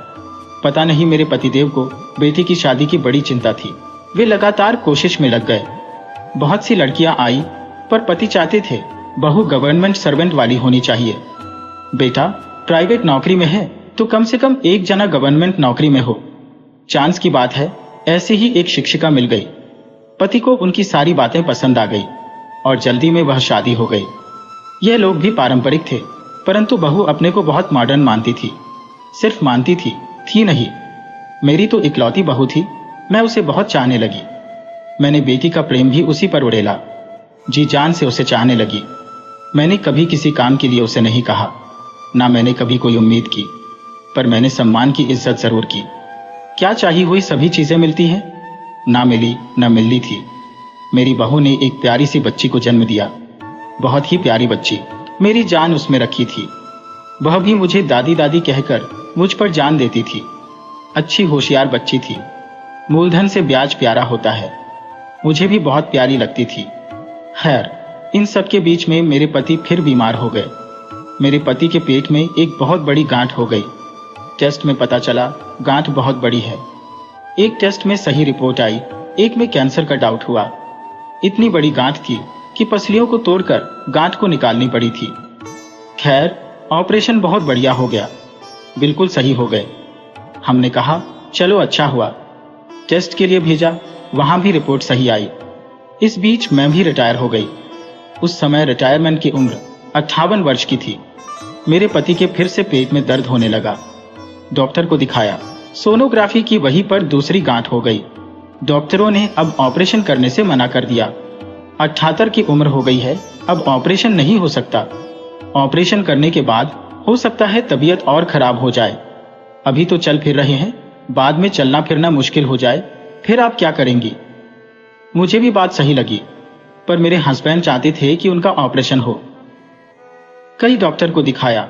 पता नहीं मेरे पतिदेव को बेटी की शादी की बड़ी चिंता थी। वे लगातार कोशिश में लग गए। बहुत सी लड़कियां आई, पर पति चाहते थे बहू गवर्नमेंट सर्वेंट वाली होनी चाहिए। बेटा प्राइवेट नौकरी में है तो कम से कम एक जना गवर्नमेंट नौकरी में हो। चांस की बात है, ऐसे ही एक शिक्षिका मिल गई। पति को उनकी सारी बातें पसंद आ गई और जल्दी में वह शादी हो गई। यह लोग भी पारंपरिक थे, परंतु बहू अपने को बहुत मॉडर्न मानती थी। सिर्फ मानती थी नहीं। मेरी तो इकलौती बहू थी। मैं उसे बहुत चाहने लगी। मैंने बेटी का प्रेम भी उसी पर उड़ेला। जी जान से उसे चाहने लगी। मैंने कभी किसी काम के लिए उसे नहीं कहा, ना मैंने कभी कोई उम्मीद की, पर मैंने सम्मान की इज्जत जरूर की। क्या चाहिए हुई सभी चीजें मिलती हैं? ना मिली ना मिलनी थी। मेरी बहू ने एक प्यारी सी बच्ची को जन्म दिया। बहुत ही प्यारी बच्ची। मेरी जान उसमें रखी थी। वह भी मुझे दादी दादी कहकर मुझ पर जान देती थी। अच्छी होशियार बच्ची थी। मूलधन से ब्याज प्यारा होता है। मुझे भी बहुत प्यारी लगती थी। खैर, इन सब के बीच में मेरे पति फिर बीमार हो गए। मेरे पति के पेट में एक बहुत बड़ी गांठ हो गई। टेस्ट में पता चला गांठ बहुत बड़ी है। एक टेस्ट में सही रिपोर्ट आई, एक में कैंसर का डाउट हुआ। इतनी बड़ी गांठ थी कि पसलियों को तोड़कर गांठ को निकालनी पड़ी थी। खैर, ऑपरेशन बहुत बढ़िया हो गया, बिल्कुल सही हो गए। हमने कहा चलो अच्छा हुआ। टेस्ट के लिए भेजा, वहां भी रिपोर्ट सही आई। इस बीच मैं भी रिटायर हो गई। उस समय रिटायरमेंट की उम्र 58 वर्ष की थी। मेरे पति के फिर से पेट में दर्द होने लगा। डॉक्टर को दिखाया, सोनोग्राफी की वहीं पर दूसरी गांठ हो गई। डॉक्टरों ने अब ऑपरेशन करने से मना कर दिया। 78 की उम्र हो गई है, अब ऑपरेशन नहीं हो सकता। ऑपरेशन करने के बाद हो सकता है तबीयत और खराब हो जाए। अभी तो चल फिर रहे हैं, बाद में चलना फिरना मुश्किल हो जाए, फिर आप क्या करेंगी? मुझे भी बात सही लगी, पर मेरे हस्बैंड चाहते थे कि उनका ऑपरेशन हो। कई डॉक्टर को दिखाया,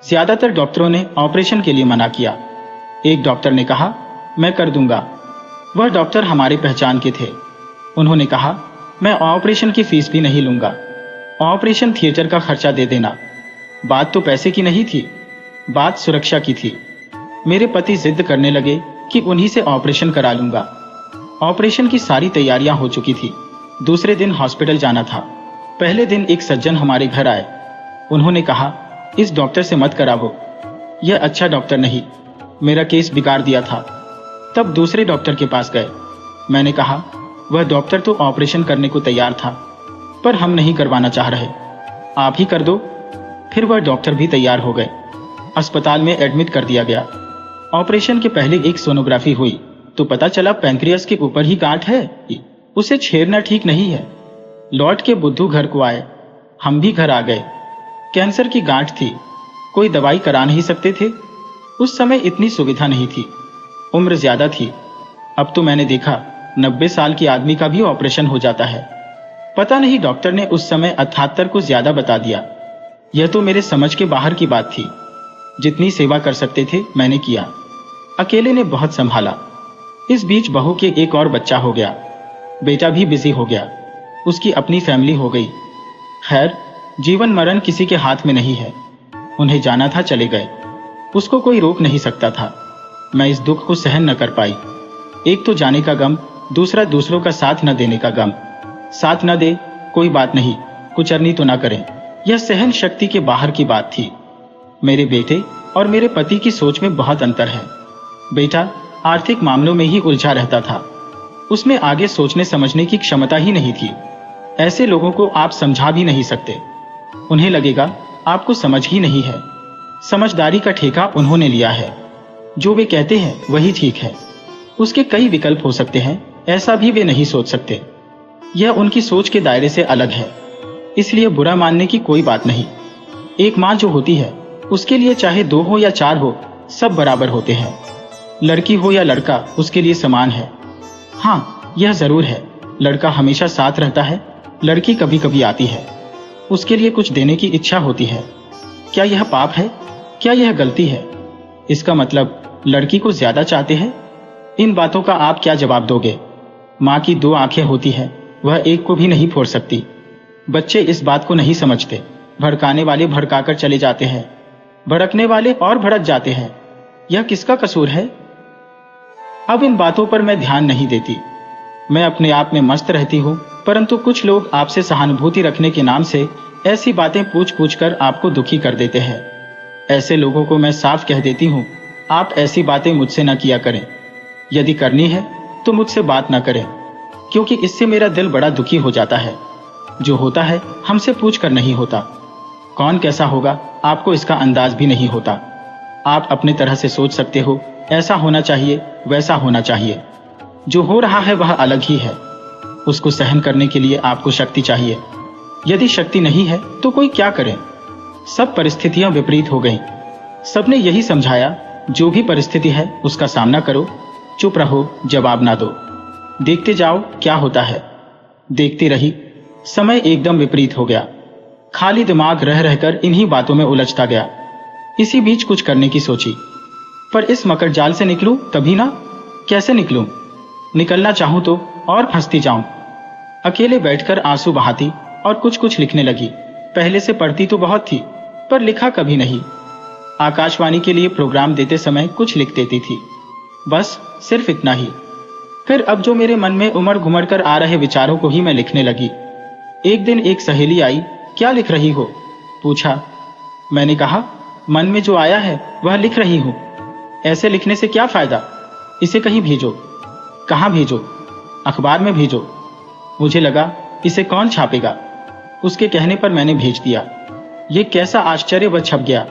ज्यादातर डॉक्टरों ने ऑपरेशन के लिए मना किया। एक डॉक्टर ने कहा मैं कर दूंगा। वह डॉक्टर हमारे पहचान के थे। उन्होंने कहा मैं ऑपरेशन की फीस भी नहीं लूंगा, ऑपरेशन थिएटर का खर्चा दे देना। बात तो पैसे की नहीं थी, बात सुरक्षा की थी। मेरे पति जिद करने लगे कि उन्हीं से ऑपरेशन करा लूंगा। ऑपरेशन की सारी तैयारियां हो चुकी थी। दूसरे दिन हॉस्पिटल जाना था। पहले दिन एक सज्जन हमारे घर आए। उन्होंने कहा इस डॉक्टर से मत करावो, यह अच्छा डॉक्टर नहीं, मेरा केस बिगाड़ दिया था। तब दूसरे डॉक्टर के पास गए। मैंने कहा वह डॉक्टर तो ऑपरेशन करने को तैयार था, पर हम नहीं करवाना चाह रहे, आप ही कर दो। फिर वह डॉक्टर भी तैयार हो गए। अस्पताल में एडमिट कर दिया गया। ऑपरेशन के पहले एक सोनोग्राफी हुई तो पता चला पैंक्रियास के ऊपर ही गांठ है, उसे छेड़ना ठीक नहीं है। लौट के बुद्धू घर को आए, हम भी घर आ गए। कैंसर की गांठ थी, कोई दवाई करा नहीं सकते थे। उस समय इतनी सुविधा नहीं थी, उम्र ज्यादा थी। अब तो मैंने देखा 90 साल के आदमी का भी ऑपरेशन हो जाता है। पता नहीं डॉक्टर ने उस समय 78 को ज्यादा बता दिया। यह तो मेरे समझ के बाहर की बात थी। जितनी सेवा कर सकते थे मैंने किया। अकेले ने बहुत संभाला। इस बीच बहू के एक और बच्चा हो गया। बेटा भी बिजी हो गया, उसकी अपनी फैमिली हो गई। खैर, जीवन मरण किसी के हाथ में नहीं है। उन्हें जाना था, चले गए, उसको कोई रोक नहीं सकता था। मैं इस दुख को सहन न कर पाई। एक तो जाने का गम, दूसरा दूसरों का साथ न देने का गम। साथ न दे कोई बात नहीं, कुचरनी तो ना करें, यह सहन शक्ति के बाहर की बात थी। मेरे बेटे और मेरे पति की सोच में बहुत अंतर है। बेटा आर्थिक मामलों में ही उलझा रहता था, उसमें आगे सोचने समझने की क्षमता ही नहीं थी। ऐसे लोगों को आप समझा भी नहीं सकते, उन्हें लगेगा आपको समझ ही नहीं है। समझदारी का ठेका उन्होंने लिया है, जो वे कहते हैं वही ठीक है। उसके कई विकल्प हो सकते हैं, ऐसा भी वे नहीं सोच सकते। यह उनकी सोच के दायरे से अलग है, इसलिए बुरा मानने की कोई बात नहीं। एक माँ जो होती है, उसके लिए चाहे 2 हो या 4 हो, सब बराबर होते हैं। लड़की हो या लड़का, उसके लिए समान है। हाँ, यह जरूर है, लड़का हमेशा साथ रहता है, लड़की कभी कभी आती है, उसके लिए कुछ देने की इच्छा होती है। क्या यह पाप है? क्या यह गलती है? इसका मतलब लड़की को ज्यादा चाहते हैं? इन बातों का आप क्या जवाब दोगे? माँ की 2 आंखें होती है, वह एक को भी नहीं फोड़ सकती। बच्चे इस बात को नहीं समझते। भड़काने वाले भड़काकर चले जाते हैं, भड़कने वाले और भड़क जाते हैं। यह किसका कसूर है? अब इन बातों पर मैं ध्यान नहीं देती। मैं अपने आप में मस्त रहती हूँ, परंतु कुछ लोग आपसे सहानुभूति रखने के नाम से ऐसी बातें पूछ पूछ कर आपको दुखी कर देते हैं। ऐसे लोगों को मैं साफ कह देती हूँ, आप ऐसी बातें मुझसे न किया करें। यदि करनी है तो मुझसे बात न करें, क्योंकि इससे मेरा दिल बड़ा दुखी हो जाता है। जो होता है हमसे पूछ कर नहीं होता। कौन कैसा होगा आपको इसका अंदाज भी नहीं होता। आप अपने तरह से सोच सकते हो, ऐसा होना चाहिए, वैसा होना चाहिए। जो हो रहा है वह अलग ही है, उसको सहन करने के लिए आपको शक्ति चाहिए। यदि शक्ति नहीं है तो कोई क्या करे? सब परिस्थितियां विपरीत हो गईं। सबने यही समझाया, जो भी परिस्थिति है उसका सामना करो, चुप रहो, जवाब ना दो, देखते जाओ क्या होता है। देखती रही, समय एकदम विपरीत हो गया। खाली दिमाग रह रहकर इन्हीं बातों में उलझता गया। इसी बीच कुछ करने की सोची, पर इस मकर जाल से निकलूं तभी ना। कैसे निकलूं? निकलना चाहूं तो और फंसती जाऊं। अकेले बैठकर आंसू बहाती और कुछ कुछ लिखने लगी। पहले से पढ़ती तो बहुत थी, पर लिखा कभी नहीं। आकाशवाणी के लिए प्रोग्राम देते समय कुछ लिख देती थी, बस सिर्फ इतना ही। फिर अब जो मेरे मन में उमड़ घुमड़ कर आ रहे विचारों को ही मैं लिखने लगी। एक दिन एक सहेली आई। क्या लिख रही हो? पूछा। मैंने कहा, मन में जो आया है वह लिख रही हूं। ऐसे लिखने से क्या फायदा? इसे कहीं भेजो। कहाँ भेजो? अखबार में भेजो। मुझे लगा इसे कौन छापेगा। उसके कहने पर मैंने भेज दिया। ये कैसा आश्चर्य वह छप गया।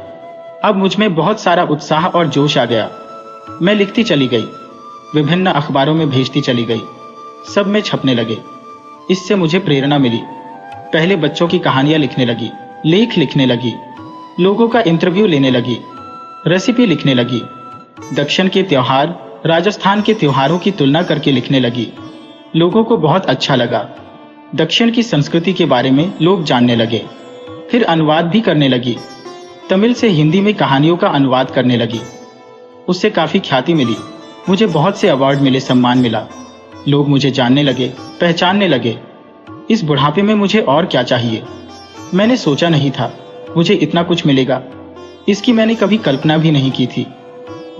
अब मुझ में बहुत सारा उत्साह और जोश आ गया। मैं लिखती चली गई, विभिन्न अखबारों में भेजती चली गई। सब में छपने लगे। इससे मुझे प्रेरणा मिली। पहले बच्चों की कहानियां लिखने लगी, लेख लिखने लगी, लोगों का इंटरव्यू लेने लगी, रेसिपी लिखने लगी, दक्षिण के त्योहार राजस्थान के त्योहारों की तुलना करके लिखने लगी। लोगों को बहुत अच्छा लगा। दक्षिण की संस्कृति के बारे में लोग जानने लगे। फिर अनुवाद भी करने लगी। तमिल से हिंदी में कहानियों का अनुवाद करने लगी। उससे काफी ख्याति मिली। मुझे बहुत से अवार्ड मिले, सम्मान मिला। लोग मुझे जानने लगे, पहचानने लगे। इस बुढ़ापे में मुझे और क्या चाहिए? मैंने सोचा नहीं था मुझे इतना कुछ मिलेगा। इसकी मैंने कभी कल्पना भी नहीं की थी।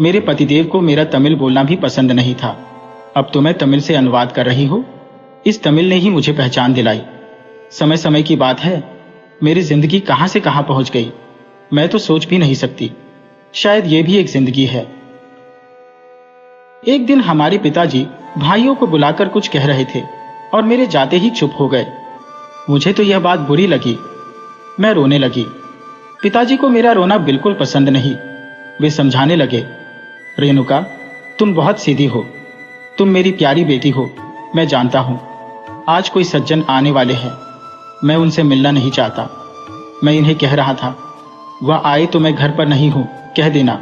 मेरे पतिदेव को मेरा तमिल बोलना भी पसंद नहीं था। अब तो मैं तमिल से अनुवाद कर रही हूँ। इस तमिल ने ही मुझे पहचान दिलाई। समय समय की बात है, मेरी जिंदगी कहां से कहां पहुंच गई, मैं तो सोच भी नहीं सकती। शायद ये भी एक जिंदगी है। एक दिन हमारे पिताजी भाइयों को बुलाकर कुछ कह रहे थे और मेरे जाते ही चुप हो गए। मुझे तो यह बात बुरी लगी। मैं रोने लगी। पिताजी को मेरा रोना बिल्कुल पसंद नहीं। वे समझाने लगे, रेणुका, तुम बहुत सीधी हो, तुम मेरी प्यारी बेटी हो। मैं जानता हूं आज कोई सज्जन आने वाले हैं। मैं उनसे मिलना नहीं चाहता। मैं इन्हें कह रहा था वह आए तो मैं घर पर नहीं हूं, कह देना।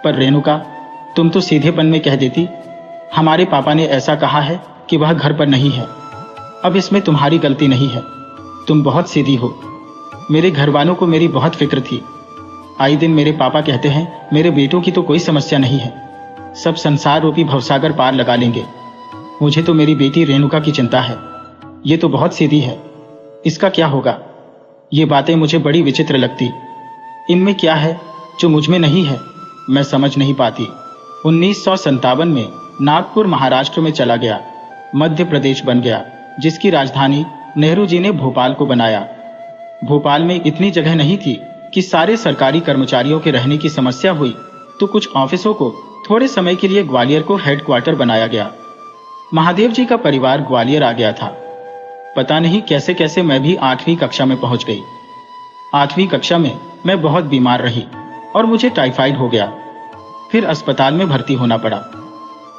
पर रेणुका, तुम तो सीधेपन में कह देती, हमारे पापा ने ऐसा कहा है कि वह घर पर नहीं है। अब इसमें तुम्हारी गलती नहीं है। तुम बहुत सीधी हो। मेरे घर वालों को मेरी बहुत फिक्र थी। आए दिन मेरे पापा कहते हैं मेरे बेटों की तो कोई समस्या नहीं है, सब संसार रूपी भवसागर पार लगा लेंगे। मुझे तो मेरी बेटी रेणुका की चिंता है। ये तो बहुत सीधी है, इसका क्या होगा? ये बातें मुझे बड़ी विचित्र लगती। इनमें क्या है जो मुझ में नहीं है, मैं समझ नहीं पाती। 1957 में नागपुर महाराष्ट्र में चला गया। मध्य प्रदेश बन गया, जिसकी राजधानी नेहरू जी ने भोपाल को बनाया। भोपाल में इतनी जगह नहीं थी कि सारे सरकारी कर्मचारियों के रहने की समस्या हुई, तो कुछ ऑफिसों को थोड़े समय के लिए ग्वालियर को हेडक्वार्टर बनाया गया। महादेव जी का परिवार ग्वालियर आ गया था। पता नहीं कैसे कैसे मैं भी 8वीं कक्षा में पहुंच गई। 8वीं कक्षा में मैं बहुत बीमार रही और मुझे टाइफाइड हो गया। फिर अस्पताल में भर्ती होना पड़ा।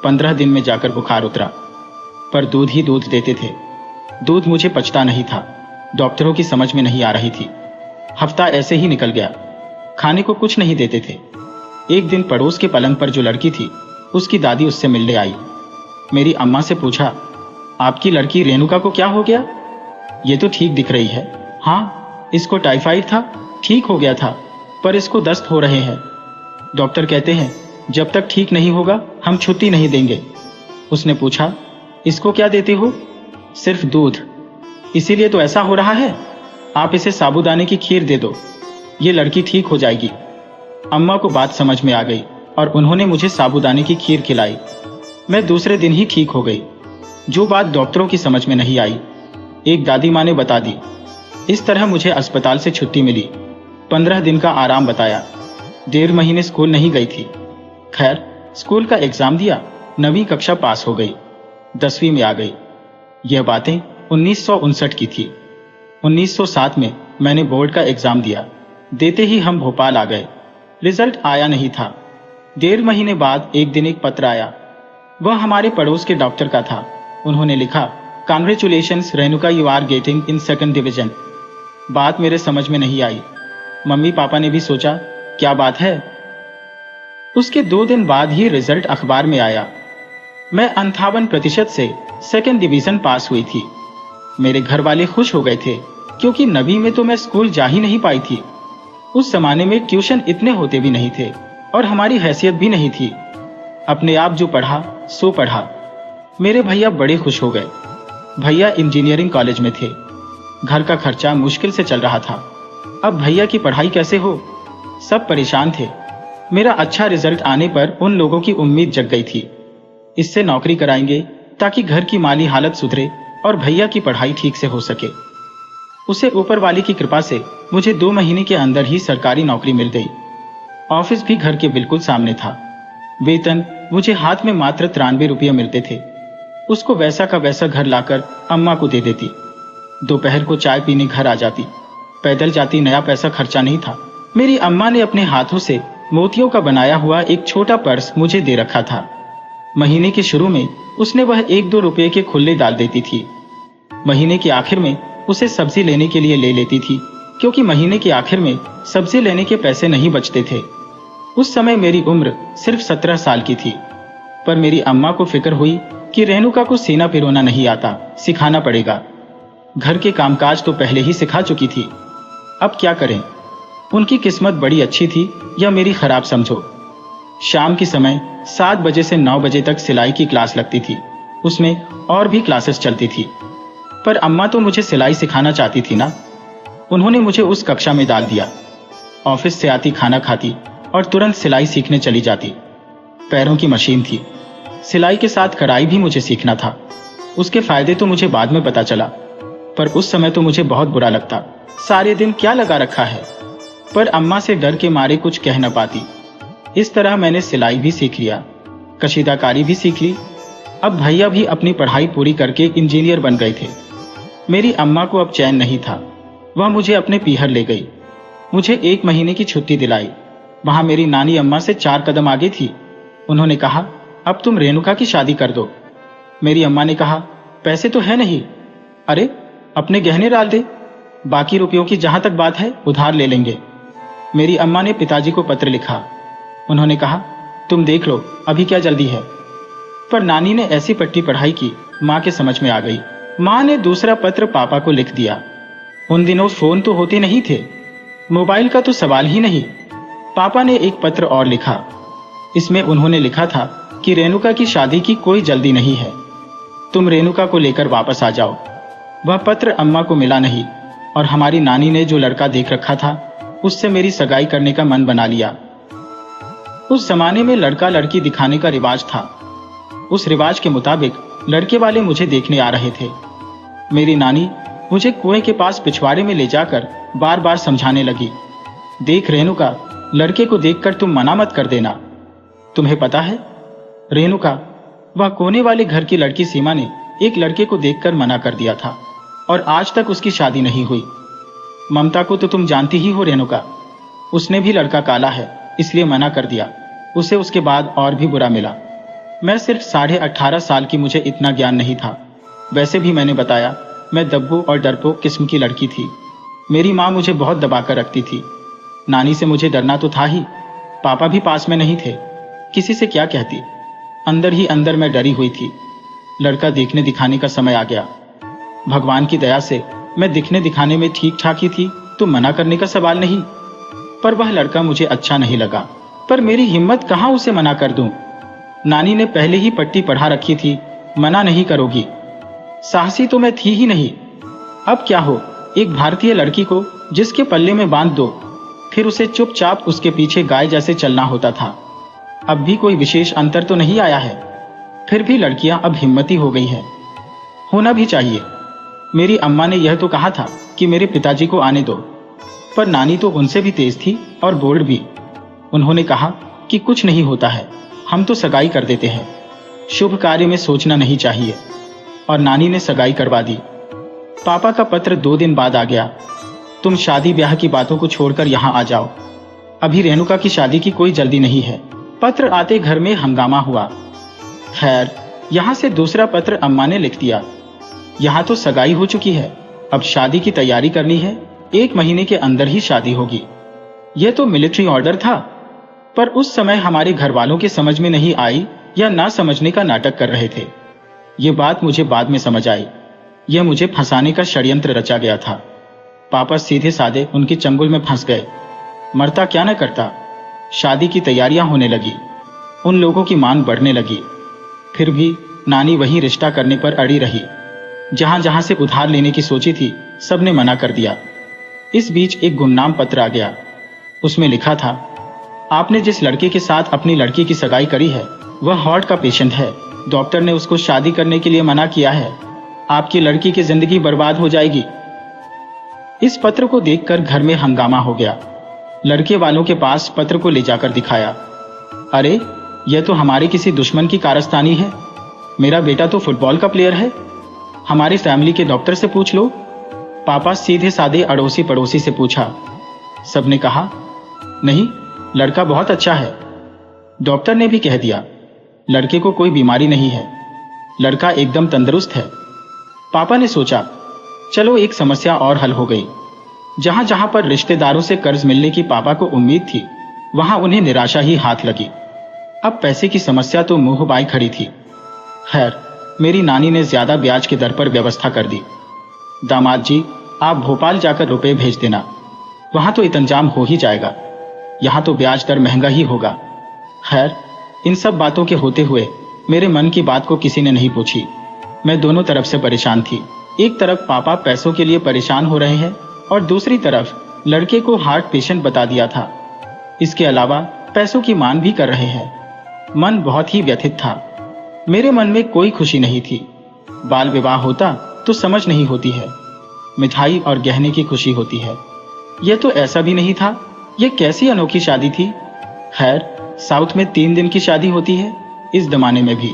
15 दिन में जाकर बुखार उतरा, पर दूध ही दूध देते थे। दूध मुझे पचता नहीं था। डॉक्टरों की समझ में नहीं आ रही थी। हफ्ता ऐसे ही निकल गया। खाने को कुछ नहीं देते थे। एक दिन पड़ोस के पलंग पर जो लड़की थी, उसकी दादी उससे मिलने आई। मेरी अम्मा से पूछा, आपकी लड़की रेणुका को क्या हो गया? ये तो ठीक दिख रही है। हाँ, इसको टाइफाइड था, ठीक हो गया था, पर इसको दस्त हो रहे हैं। डॉक्टर कहते हैं जब तक ठीक नहीं होगा हम छुट्टी नहीं देंगे। उसने पूछा, इसको क्या देते हो? सिर्फ दूध। इसीलिए तो ऐसा हो रहा है। आप इसे साबूदाने की खीर दे दो, ये लड़की ठीक हो जाएगी। अम्मा को बात समझ में आ गई और उन्होंने मुझे साबूदाने की खीर खिलाई। मैं दूसरे दिन ही ठीक हो गई। जो बात डॉक्टरों की समझ में नहीं आई, एक दादी माँ ने बता दी। इस तरह मुझे अस्पताल से छुट्टी मिली। 15 दिन का आराम बताया। 1.5 महीने स्कूल नहीं गई थी। खैर, स्कूल का एग्जाम दिया, 9वीं कक्षा पास हो गई, 10वीं में आ गई। यह बातें 1959 की थी। 1907 में मैंने बोर्ड का एग्जाम दिया। देते ही हम भोपाल आ गए। रिजल्ट आया नहीं था। 1.5 महीने बाद एक दिन एक पत्र आया। वह हमारे पड़ोस के डॉक्टर का था। उन्होंने लिखा, congratulations Renuka, you are getting in 2nd division. बात मेरे समझ में नहीं आई। मम्मी पापा ने भी सोचा क्या बात है। उसके 2 दिन बाद ही रिजल्ट अखबार में आया। मैं 58% से 2nd डिवीजन पास हुई थी। मेरे घर वाले खुश हो गए थे क्योंकि नबी में तो मैं स्कूल जा ही नहीं पाई थी। उस जमाने में ट्यूशन इतने होते भी नहीं थे और हमारी हैसियत भी नहीं थी। अपने आप जो पढ़ा सो पढ़ा। मेरे भैया बड़े खुश हो गए। भैया इंजीनियरिंग कॉलेज में थे। घर का खर्चा मुश्किल से चल रहा था। अब भैया की पढ़ाई कैसे हो? सब परेशान थे। मेरा अच्छा रिजल्ट आने पर उन लोगों की उम्मीद जग गई थी। इससे नौकरी कराएंगे ताकि घर की माली हालत सुधरे और भैया की पढ़ाई ठीक से हो सके। उसे ऊपर वाली की कृपा से मुझे 2 महीने के अंदर ही सरकारी नौकरी मिल गई। ऑफिस भी घर के बिल्कुल सामने था। वेतन मुझे हाथ में मात्र 93 रुपये मिलते थे। उसको वैसा का वैसा घर लाकर अम्मा को दे देती। दोपहर को चाय पीने घर आ जाती। पैदल जाती, नया पैसा खर्चा नहीं था। मेरी अम्मा ने अपने हाथों से मोतियों का बनाया हुआ एक छोटा पर्स मुझे दे रखा था। महीने के शुरू में उसने वह 1-2 रुपये के खुल्ले डाल देती थी। महीने के आखिर में उसे सब्जी लेने के लिए ले लेती थी, क्योंकि महीने के आखिर में सब्जी लेने के पैसे नहीं बचते थे। उस समय मेरी उम्र सिर्फ 17 साल की थी। पर मेरी अम्मा को फिक्र हुई कि रेणुका को सीना पिरोना नहीं आता, सिखाना पड़ेगा। घर के कामकाज तो पहले ही सिखा चुकी थी, अब क्या करें। उनकी किस्मत बड़ी अच्छी थी या मेरी खराब समझो। शाम के समय 7 बजे से 9 बजे तक सिलाई की क्लास लगती थी। उसमें और भी क्लासेस चलती थी। पर अम्मा तो मुझे सिलाई सिखाना चाहती थी ना। उन्होंने मुझे उस कक्षा में डाल दिया। ऑफिस से आती, खाना खाती और तुरंत सिलाई सीखने चली जाती। पैरों की मशीन थी। सिलाई के साथ कढ़ाई भी मुझे सीखना था। उसके फायदे तो मुझे बाद में पता चला, पर उस समय तो मुझे बहुत बुरा लगता। सारे दिन क्या लगा रखा है। पर अम्मा से डर के मारे कुछ कह न पाती। इस तरह मैंने सिलाई भी सीख लिया, कशीदाकारी भी सीख ली। अब भैया भी अपनी पढ़ाई पूरी करके इंजीनियर बन गए थे। मेरी अम्मा को अब चैन नहीं था। वह मुझे अपने पीहर ले गई। मुझे 1 महीने की छुट्टी दिलाई। वहां मेरी नानी अम्मा से 4 कदम आगे थी। उन्होंने कहा, अब तुम रेणुका की शादी कर दो। मेरी अम्मा ने कहा, पैसे तो है नहीं। अरे, अपने गहने डाल दे, बाकी रुपयों की जहां तक बात है उधार ले लेंगे। मेरी अम्मा ने पिताजी को पत्र लिखा। उन्होंने कहा, तुम देख लो, अभी क्या जल्दी है। पर नानी ने ऐसी पट्टी पढ़ाई की माँ के समझ में आ गई। माँ ने दूसरा पत्र पापा को लिख दिया। उन दिनों फोन तो होते नहीं थे, मोबाइल का तो सवाल ही नहीं। पापा ने एक पत्र और लिखा। इसमें उन्होंने लिखा था कि रेणुका की शादी की कोई जल्दी नहीं है, तुम रेणुका को लेकर वापस आ जाओ। वह पत्र अम्मा को मिला नहीं और हमारी नानी ने जो लड़का देख रखा था उससे मेरी सगाई करने का मन बना लिया। उस जमाने में लड़का लड़की दिखाने का रिवाज था। उस रिवाज के मुताबिक लड़के वाले मुझे देखने आ रहे थे। मेरी नानी मुझे कुएं के पास पिछवाड़े में ले जाकर बार बार समझाने लगी, देख रेणुका, लड़के को देखकर तुम मना मत कर देना। तुम्हें पता है रेणुका, वह कोने वाले घर की लड़की सीमा ने एक लड़के को देखकर मना कर दिया था और आज तक उसकी शादी नहीं हुई। ममता को तो तुम जानती ही हो रेणुका, उसने भी लड़का काला है इसलिए मना कर दिया। उसे उसके बाद और भी बुरा मिला। मैं सिर्फ 18.5 साल की, मुझे इतना ज्ञान नहीं था। वैसे भी मैंने बताया, मैं दब्बू और डरपोक किस्म की लड़की थी। मेरी माँ मुझे बहुत दबाकर रखती थी। नानी से मुझे डरना तो था ही, पापा भी पास में नहीं थे, किसी से क्या कहती। अंदर ही अंदर मैं डरी हुई थी। लड़का देखने दिखाने का समय आ गया। भगवान की दया से मैं दिखने दिखाने में ठीक ठाक ही थी, तो मना करने का सवाल नहीं। पर वह लड़का मुझे अच्छा नहीं लगा। पर मेरी हिम्मत कहाँ उसे मना कर दूं। नानी ने पहले ही पट्टी पढ़ा रखी थी, मना नहीं करोगी। साहसी तो मैं थी ही नहीं। अब क्या हो, एक भारतीय लड़की को जिसके पल्ले में बांध दो, फिर उसे चुपचाप उसके पीछे गाय जैसे चलना होता था। अब भी कोई विशेष अंतर तो नहीं आया है। फिर भी लड़कियां अब हिम्मती हो गई हैं, होना भी चाहिए। मेरी अम्मा ने यह तो कहा था कि मेरे पिताजी को आने दो, पर नानी तो उनसे भी तेज थी और बोल्ड भी। उन्होंने कहा कि कुछ नहीं होता है, हम तो सगाई कर देते हैं, शुभ कार्य में सोचना नहीं चाहिए। और नानी ने सगाई करवा दी। पापा का पत्र 2 दिन बाद आ गया, तुम शादी ब्याह की बातों को छोड़कर यहाँ आ जाओ, अभी रेणुका की शादी की कोई जल्दी नहीं है। पत्र आते घर में हंगामा हुआ। खैर, यहाँ से दूसरा पत्र अम्मा ने लिख दिया। यहाँ तो सगाई हो चुकी है, अब शादी की तैयारी करनी है, 1 महीने के अंदर ही शादी होगी। यह तो मिलिट्री ऑर्डर था, पर उस समय हमारे घर वालों के समझ में नहीं आई या ना समझने का नाटक कर रहे थे। ये बात मुझे बाद में समझ आई, यह मुझे फंसाने का षड्यंत्र रचा गया था। पापा सीधे साधे उनकी चंगुल में फंस गए। मरता क्या न करता। शादी की तैयारियां होने लगी, उन लोगों की मांग बढ़ने लगी। फिर भी नानी वही रिश्ता करने पर अड़ी रही। जहां जहां से उधार लेने की सोची थी, सबने मना कर दिया। इस बीच एक गुमनाम पत्र आ गया। उसमें लिखा था, आपने जिस लड़के के साथ अपनी लड़की की सगाई करी है वह हार्ट का पेशेंट है। डॉक्टर ने उसको शादी करने के लिए मना किया है। आपकी लड़की की जिंदगी बर्बाद हो जाएगी। इस पत्र को देखकर घर में हंगामा हो गया। लड़के वालों के पास पत्र को ले जाकर दिखाया। अरे, यह तो हमारे किसी दुश्मन की कारस्तानी है। मेरा बेटा तो फुटबॉल का प्लेयर है। हमारी फैमिली के डॉक्टर से पूछ लो। पापा सीधे साधे अड़ोसी पड़ोसी से पूछा। सबने कहा, नहीं, लड़का बहुत अच्छा है। डॉक्टर ने भी कह दिया, लड़के को कोई बीमारी नहीं है, लड़का एकदम तंदुरुस्त है। पापा ने सोचा, चलो एक समस्या और हल हो गई। जहां जहां पर रिश्तेदारों से कर्ज मिलने की पापा को उम्मीद थी, वहां उन्हें निराशा ही हाथ लगी। अब पैसे की समस्या तो मुंह बाई खड़ी थी। खैर, मेरी नानी ने ज्यादा ब्याज की दर पर व्यवस्था कर दी। दामाद जी, आप भोपाल जाकर रुपए भेज देना, वहां तो इंतजाम हो ही जाएगा। यहां तो ब्याज दर महंगा ही होगा। खैर, इन सब बातों के होते हुए मेरे मन की बात को किसी ने नहीं पूछी। मैं दोनों तरफ से परेशान थी। एक तरफ पापा पैसों के लिए परेशान हो रहे हैं और दूसरी तरफ लड़के को हार्ट पेशेंट बता दिया था। इसके अलावा पैसों की मांग भी कर रहे हैं। मन बहुत ही व्यथित था। मेरे मन में कोई खुशी नहीं थी। बाल विवाह होता तो समझ नहीं होती है, मिठाई और गहने की खुशी होती है। यह तो ऐसा भी नहीं था। यह कैसी अनोखी शादी थी। खैर, साउथ में 3 दिन की शादी होती है, इस जमाने में भी।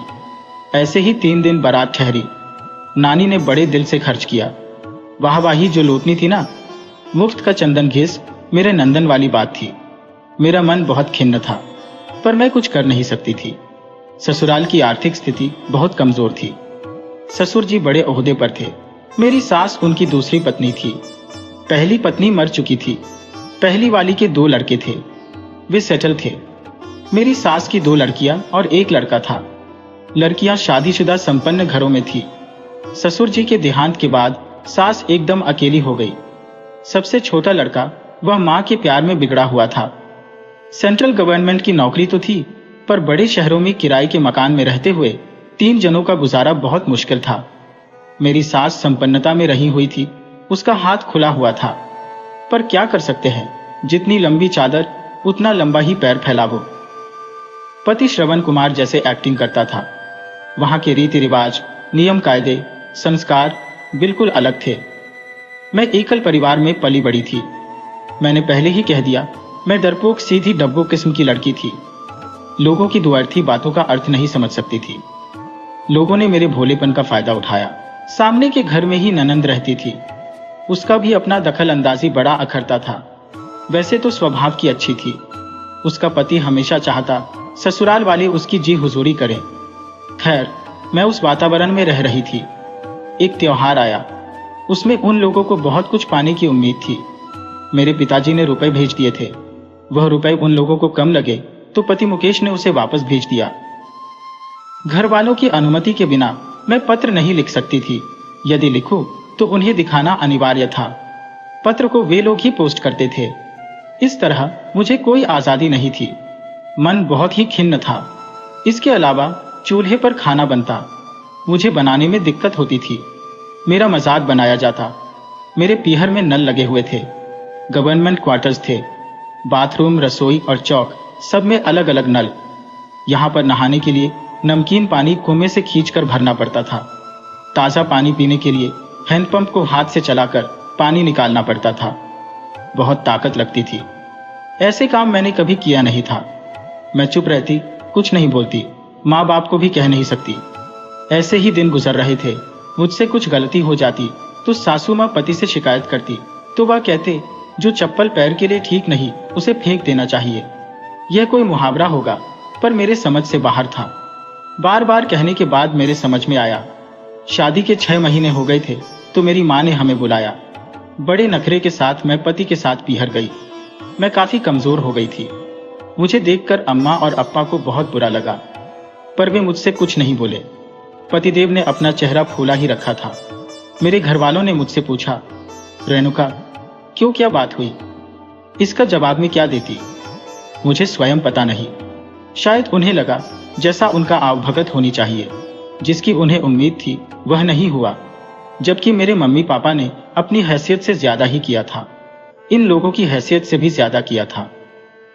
ऐसे ही 3 दिन बारात ठहरी। नानी ने बड़े दिल से खर्च किया। वाहवाही जो लूटनी थी ना, मुफ्त का चंदन घिस मेरे नंदन वाली बात थी। मेरा मन बहुत खिन्न था, पर मैं कुछ कर नहीं सकती थी। ससुराल की आर्थिक स्थिति बहुत कमजोर थी। ससुर जी बड़े ओहदे पर थे। मेरी सास उनकी दूसरी पत्नी थी। पहली पत्नी मर चुकी थी। पहली वाली के 2 लड़के थे, वे सेटल थे। मेरी सास की 2 लड़कियां और 1 लड़का था। लड़कियां शादीशुदा संपन्न घरों में थी। ससुर जी के देहांत के बाद सास एकदम अकेली हो गई। सबसे छोटा लड़का, वह मां के प्यार में बिगड़ा हुआ था। सेंट्रल गवर्नमेंट की नौकरी तो थी, पर बड़े शहरों में किराए के मकान में रहते हुए 3 जनों का गुजारा बहुत मुश्किल था। मेरी सास संपन्नता में रही हुई थी, उसका हाथ खुला हुआ था। पर क्या कर सकते हैं, जितनी लंबी चादर उतना लंबा ही पैर फैलावो। पति श्रवण कुमार जैसे एक्टिंग करता था। वहां के रीति रिवाज, नियम कायदे, संस्कार बिल्कुल अलग थे। मैं एकल परिवार में पली बड़ी थी। मैंने पहले ही कह दिया, मैं डरपोक सीधी डब्बो किस्म की लड़की थी। लोगों की दुअर्थी बातों का अर्थ नहीं समझ सकती थी। लोगों ने मेरे भोलेपन का फायदा उठाया। सामने के घर में ही ननंद रहती थी। उसका भी अपना दखल अंदाजी बड़ा अखरता था। वैसे तो स्वभाव की अच्छी थी। उसका पति हमेशा चाहता ससुराल वाले उसकी जी हुजूरी करें। खैर, मैं उस वातावरण में रह रही थी। एक त्योहार आया। उसमें उन लोगों को बहुत कुछ पाने की उम्मीद थी। मेरे पिताजी ने रुपए भेज दिए थे। वह रुपए उन लोगों को कम लगे तो पति मुकेश ने उसे वापस भेज दिया। घर वालों की अनुमति के बिना मैं पत्र नहीं लिख सकती थी। यदि लिखूं तो उन्हें दिखाना अनिवार्य था। पत्र को वे लोग ही पोस्ट करते थे। इस तरह मुझे कोई आजादी नहीं थी। मन बहुत ही खिन्न था। इसके अलावा चूल्हे पर खाना बनता, मुझे बनाने में दिक्कत होती थी। मेरा मजाक बनाया जाता। मेरे पीहर में नल लगे हुए थे। गवर्नमेंट क्वार्टर्स थे। बाथरूम, रसोई और चौक सब में अलग अलग नल। यहाँ पर नहाने के लिए नमकीन पानी कुएं से खींचकर भरना पड़ता था। ताज़ा पानी पीने के लिए हैंडपंप को हाथ से चलाकर पानी निकालना पड़ता था। बहुत ताकत लगती थी। ऐसे काम मैंने कभी किया नहीं था। मैं चुप रहती, कुछ नहीं बोलती, माँ बाप को भी कह नहीं सकती। ऐसे ही दिन गुजर रहे थे। मुझसे कुछ गलती हो जाती तो सासू माँ पति से शिकायत करती तो वह कहते, जो चप्पल पैर के लिए ठीक नहीं उसे फेंक देना चाहिए। यह कोई मुहावरा होगा, पर मेरे समझ से बाहर था। बार बार कहने के बाद मेरे समझ में आया। शादी के 6 महीने हो गए थे तो मेरी माँ ने हमें बुलाया। बड़े नखरे के साथ मैं पति के साथ पीहर गई। मैं काफी कमजोर हो गई थी। मुझे देखकर अम्मा और अप्पा को बहुत बुरा लगा, पर वे मुझसे कुछ नहीं बोले। पतिदेव ने अपना चेहरा फूला ही रखा था। मेरे घर वालों ने मुझसे पूछा, रेणुका, क्यों, क्या बात हुई? इसका जवाब में क्या देती? मुझे स्वयं पता नहीं। शायद उन्हें लगा जैसा उनका आवभगत होनी चाहिए, जिसकी उन्हें उम्मीद थी वह नहीं हुआ, जबकि मेरे मम्मी पापा ने अपनी हैसियत से ज्यादा ही किया था, इन लोगों की हैसियत से भी ज्यादा किया था।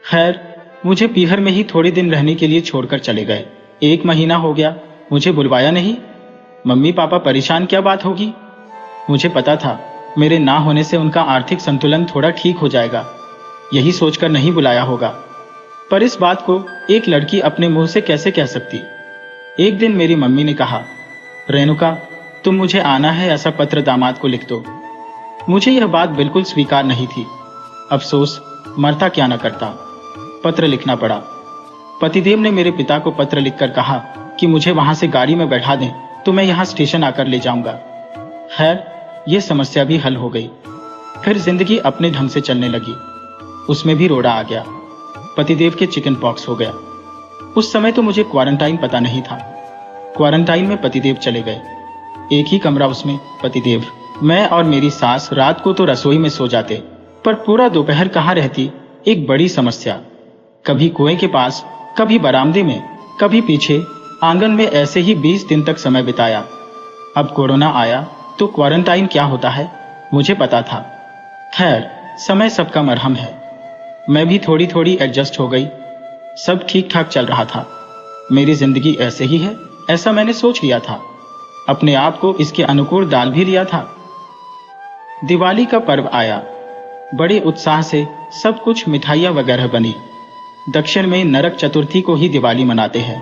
खैर, मुझे पीहर में ही थोड़े दिन रहने के लिए छोड़कर चले गए। 1 महीना हो गया, मुझे बुलवाया नहीं। मम्मी पापा परेशान, क्या बात होगी? मुझे पता था मेरे ना होने से उनका आर्थिक संतुलन थोड़ा ठीक हो जाएगा, यही सोचकर नहीं बुलाया होगा। पर इस बात को एक लड़की अपने मुंह से कैसे कह सकती? एक दिन मेरी मम्मी ने कहा, रेणुका, तुम मुझे आना है ऐसा पत्र दामाद को लिख दो। मुझे यह बात बिल्कुल स्वीकार नहीं थी। अफसोस, मरता क्या न करता। पत्र लिखना पड़ा। पतिदेव ने मेरे पिता को पत्र लिखकर कहा कि मुझे वहां से गाड़ी में बैठा दें तो मैं यहां स्टेशन आकर ले जाऊंगा। खैर, यह समस्या भी हल हो गई। फिर जिंदगी अपने ढंग से चलने लगी। उसमें भी रोड़ा आ गया। पतिदेव के चिकन पॉक्स हो गया। उस समय तो मुझे क्वारंटाइन पता नहीं था। क्वारंटाइन में पतिदेव चले गए। एक ही कमरा, उसमें पतिदेव, मैं और मेरी सास रात को तो रसोई में सो जाते, पर पूरा दोपहर कहाँ रहती, एक बड़ी समस्या। कभी कुएं के पास, कभी बरामदे में, कभी पीछे आंगन में, ऐसे ही 20 दिन तक समय बिताया। अब कोरोना आया तो क्वारंटाइन क्या होता है मुझे पता था। खैर, समय सबका मरहम है। मैं भी थोड़ी थोड़ी एडजस्ट हो गई। सब ठीक ठाक चल रहा था। मेरी जिंदगी ऐसे ही है, ऐसा मैंने सोच लिया था। अपने आप को इसके अनुकूल डाल भी लिया था। दिवाली का पर्व आया। बड़े उत्साह से सब कुछ मिठाइयाँ वगैरह बनी। दक्षिण में नरक चतुर्थी को ही दिवाली मनाते हैं।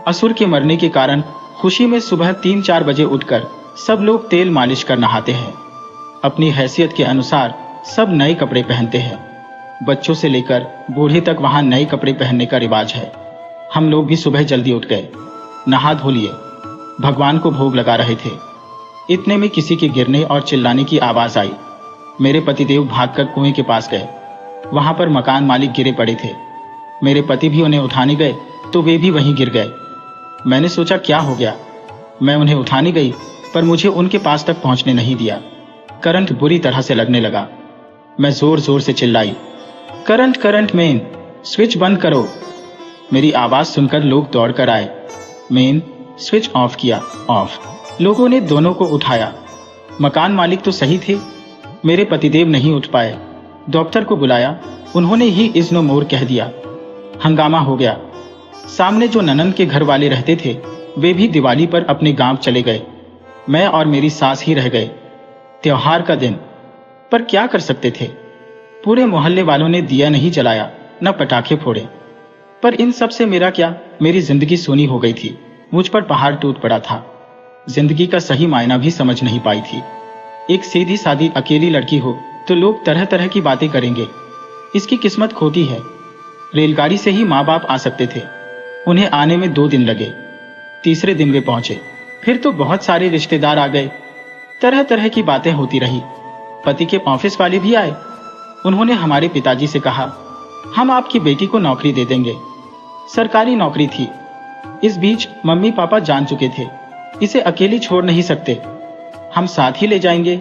असुर के मरने के कारण खुशी में सुबह 3-4 बजे उठकर सब लोग तेल मालिश कर नहाते हैं। अपनी हैसियत के अनुसार सब नए कपड़े पहनते हैं। बच्चों से लेकर बूढ़े तक वहां नए कपड़े पहनने का रिवाज है। हम लोग भी सुबह जल्दी उठ गए, नहा धो लिए, भगवान को भोग लगा रहे थे। इतने में किसी के गिरने और चिल्लाने की आवाज आई। मेरे पतिदेव भागकर कुएं के पास गए। वहां पर मकान मालिक गिरे पड़े थे। मेरे पति भी उन्हें उठाने गए तो वे भी वहीं गिर गए। मैंने सोचा क्या हो गया। मैं उन्हें उठाने गई, पर मुझे उनके पास तक पहुंचने नहीं दिया। करंट बुरी तरह से लगने लगा। मैं जोर जोर से चिल्लाई, करंट करंट, मेन स्विच बंद करो। मेरी आवाज सुनकर लोग दौड़कर आए। मेन स्विच ऑफ किया, ऑफ। लोगों ने दोनों को उठाया। मकान मालिक तो सही थे, मेरे पतिदेव नहीं उठ पाए। डॉक्टर को बुलाया, उन्होंने ही इज़्नो मोर कह दिया। हंगामा हो गया। सामने जो ननंद के घर वाले रहते थे वे भी दिवाली पर अपने गांव चले गए। मैं और मेरी सास ही रह गए। त्योहार का दिन, पर क्या कर सकते थे। पूरे मोहल्ले वालों ने दिया नहीं जलाया, न पटाखे फोड़े। पर इन सब से मेरा क्या, मेरी जिंदगी सूनी हो गई थी। मुझ पर पहाड़ टूट पड़ा था। जिंदगी का सही मायना भी समझ नहीं पाई थी। एक सीधी सादी अकेली लड़की हो तो लोग तरह तरह की बातें करेंगे। इसकी किस्मत खोटी है। रेलगाड़ी से ही माँ बाप आ सकते थे। उन्हें आने में 2 दिन लगे। तीसरे दिन वे पहुंचे। फिर तो बहुत सारे रिश्तेदार आ गए। तरह तरह की बातें होती रही। पति के ऑफिस वाले भी आए। उन्होंने हमारे पिताजी से कहा, हम आपकी बेटी को नौकरी दे देंगे। सरकारी नौकरी थी। इस बीच मम्मी पापा जान चुके थे, इसे अकेली छोड़ नहीं सकते, हम साथ ही ले जाएंगे।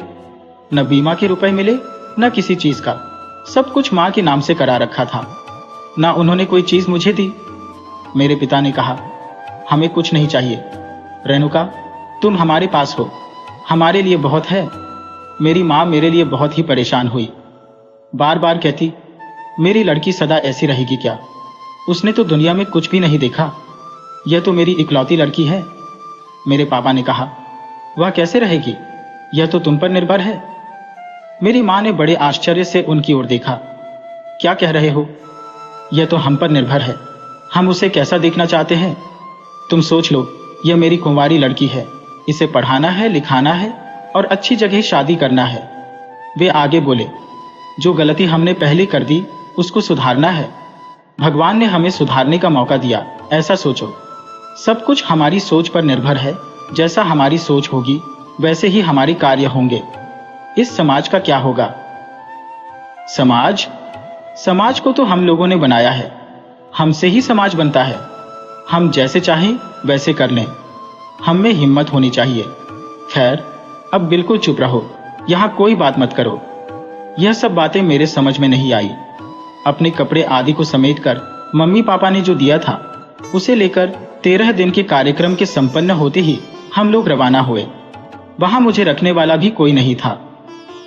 न बीमा के रुपए मिले, न किसी चीज का। सब कुछ माँ के नाम से करा रखा था। ना उन्होंने कोई चीज मुझे दी। मेरे पिता ने कहा, हमें कुछ नहीं चाहिए। रेणुका, तुम हमारे पास हो, हमारे लिए बहुत है। मेरी माँ मेरे लिए बहुत ही परेशान हुई। बार बार कहती, मेरी लड़की सदा ऐसी रहेगी क्या? उसने तो दुनिया में कुछ भी नहीं देखा। यह तो मेरी इकलौती लड़की है। मेरे पापा ने कहा, वह कैसे रहेगी? यह तो तुम पर निर्भर है। मेरी माँ ने बड़े आश्चर्य से उनकी ओर देखा। क्या कह रहे हो? यह तो हम पर निर्भर है। हम उसे कैसा देखना चाहते हैं? तुम सोच लो, यह मेरी कुंवारी लड़की है। इसे पढ़ाना है, लिखाना है और अच्छी जगह शादी करना है। वे आगे बोले, जो गलती हमने पहले कर दी उसको सुधारना है। भगवान ने हमें सुधारने का मौका दिया, ऐसा सोचो। सब कुछ हमारी सोच पर निर्भर है। जैसा हमारी सोच होगी वैसे ही हमारे कार्य होंगे। इस समाज का क्या होगा? समाज? समाज को तो हम लोगों ने बनाया है। हमसे ही समाज बनता है। हम जैसे चाहें वैसे कर लें। हम में हिम्मत होनी चाहिए। खैर, अब बिल्कुल चुप रहो, यहां कोई बात मत करो। यह सब बातें मेरे समझ में नहीं आई। अपने कपड़े आदि को समेटकर मम्मी पापा ने जो दिया था उसे लेकर 13 दिन के कार्यक्रम के संपन्न होते ही हम लोग रवाना हुए। वहां मुझे रखने वाला भी कोई नहीं था,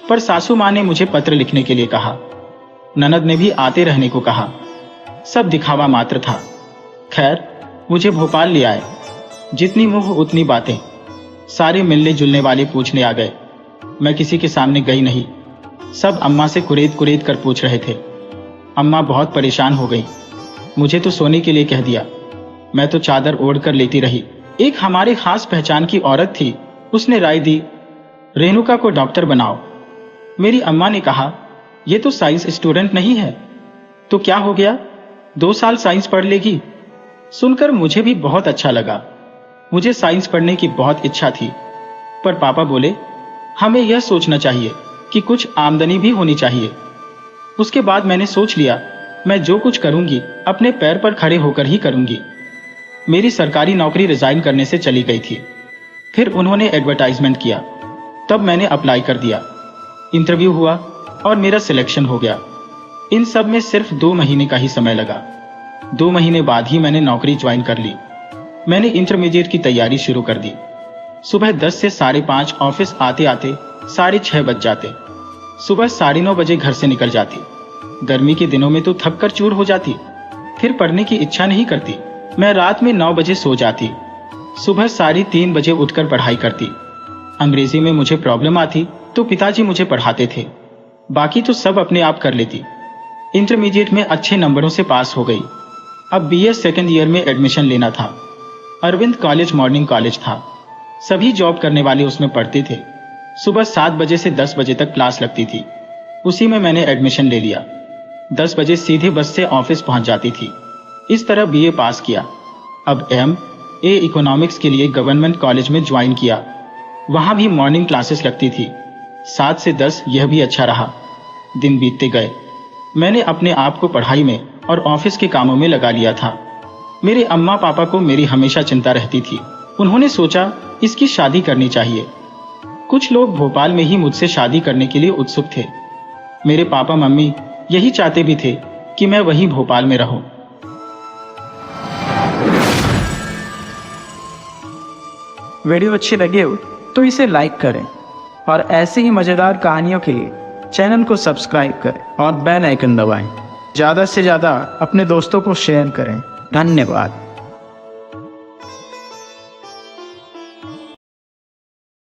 पर सासू माँ ने मुझे पत्र लिखने के लिए कहा। ननद ने भी आते रहने को कहा। सब दिखावा मात्र था। खैर, मुझे भोपाल ले आए। जितनी मुंह उतनी बातें। सारे मिलने जुलने वाले पूछने आ गए। मैं किसी के सामने गई नहीं। सब अम्मा से कुरेद कुरेद कर पूछ रहे थे। अम्मा बहुत परेशान हो गई। मुझे तो सोने के लिए कह दिया। मैं तो चादर ओढ़ कर लेती रही। एक हमारे खास पहचान की औरत थी, उसने राय दी, रेणुका को डॉक्टर बनाओ। मेरी अम्मा ने कहा, ये तो साइंस स्टूडेंट नहीं है। तो क्या हो गया, 2 साल साइंस पढ़ लेगी। सुनकर मुझे भी बहुत अच्छा लगा। मुझे साइंस पढ़ने की बहुत इच्छा थी, पर पापा बोले, हमें यह सोचना चाहिए कि कुछ आमदनी भी होनी चाहिए। उसके बाद मैंने सोच लिया, मैं जो कुछ करूंगी अपने पैर पर खड़े होकर ही करूंगी। मेरी सरकारी नौकरी रिजाइन करने से चली गई थी। फिर उन्होंने एडवर्टाइजमेंट किया, तब मैंने अप्लाई कर दिया। इंटरव्यू हुआ और मेरा सिलेक्शन हो गया। इन सब में सिर्फ 2 महीने का ही समय लगा। 2 महीने बाद ही मैंने नौकरी ज्वाइन कर ली। मैंने इंटरमीडिएट की तैयारी शुरू कर दी। सुबह 10 से 5:30 ऑफिस आते आते 6:30 बज जाते। सुबह 9:30 बजे घर से निकल जाती। गर्मी के दिनों में तो थक कर चूर हो जाती। फिर पढ़ने की इच्छा नहीं करती। मैं रात में 9 बजे सो जाती। सुबह 3:30 बजे उठकर पढ़ाई करती। अंग्रेजी में मुझे प्रॉब्लम आती तो पिताजी मुझे पढ़ाते थे, बाकी तो सब अपने आप कर लेती। इंटरमीडिएट में अच्छे नंबरों से पास हो गई। अब बीए सेकेंड ईयर में एडमिशन लेना था। अरविंद कॉलेज मॉर्निंग कॉलेज था। सभी जॉब करने वाले उसमें पढ़ते थे। सुबह 7 बजे से 10 बजे तक क्लास लगती थी। उसी में मैंने एडमिशन ले लिया। 10 बजे सीधे बस से ऑफिस पहुंच जाती थी। इस तरह बीए पास किया। अब MA इकोनॉमिक्स के लिए गवर्नमेंट कॉलेज में ज्वाइन किया। वहां भी मॉर्निंग क्लासेस लगती थी। 7 से 10 यह भी अच्छा रहा। दिन बीतते गए। मैंने अपने आप को पढ़ाई में और ऑफिस के कामों में लगा लिया था। मेरे अम्मा पापा को मेरी हमेशा चिंता रहती थी। उन्होंने सोचा इसकी शादी करनी चाहिए। कुछ लोग भोपाल में ही मुझसे शादी करने के लिए उत्सुक थे। मेरे पापा मम्मी यही चाहते भी थे कि मैं वहीं भोपाल में रहूं। वीडियो अच्छी लगी हो तो इसे लाइक करें और ऐसे ही मज़ेदार कहानियों के लिए चैनल को सब्सक्राइब करें और बेल आइकन दबाएं। ज़्यादा से ज़्यादा अपने दोस्तों को शेयर करें। धन्यवाद।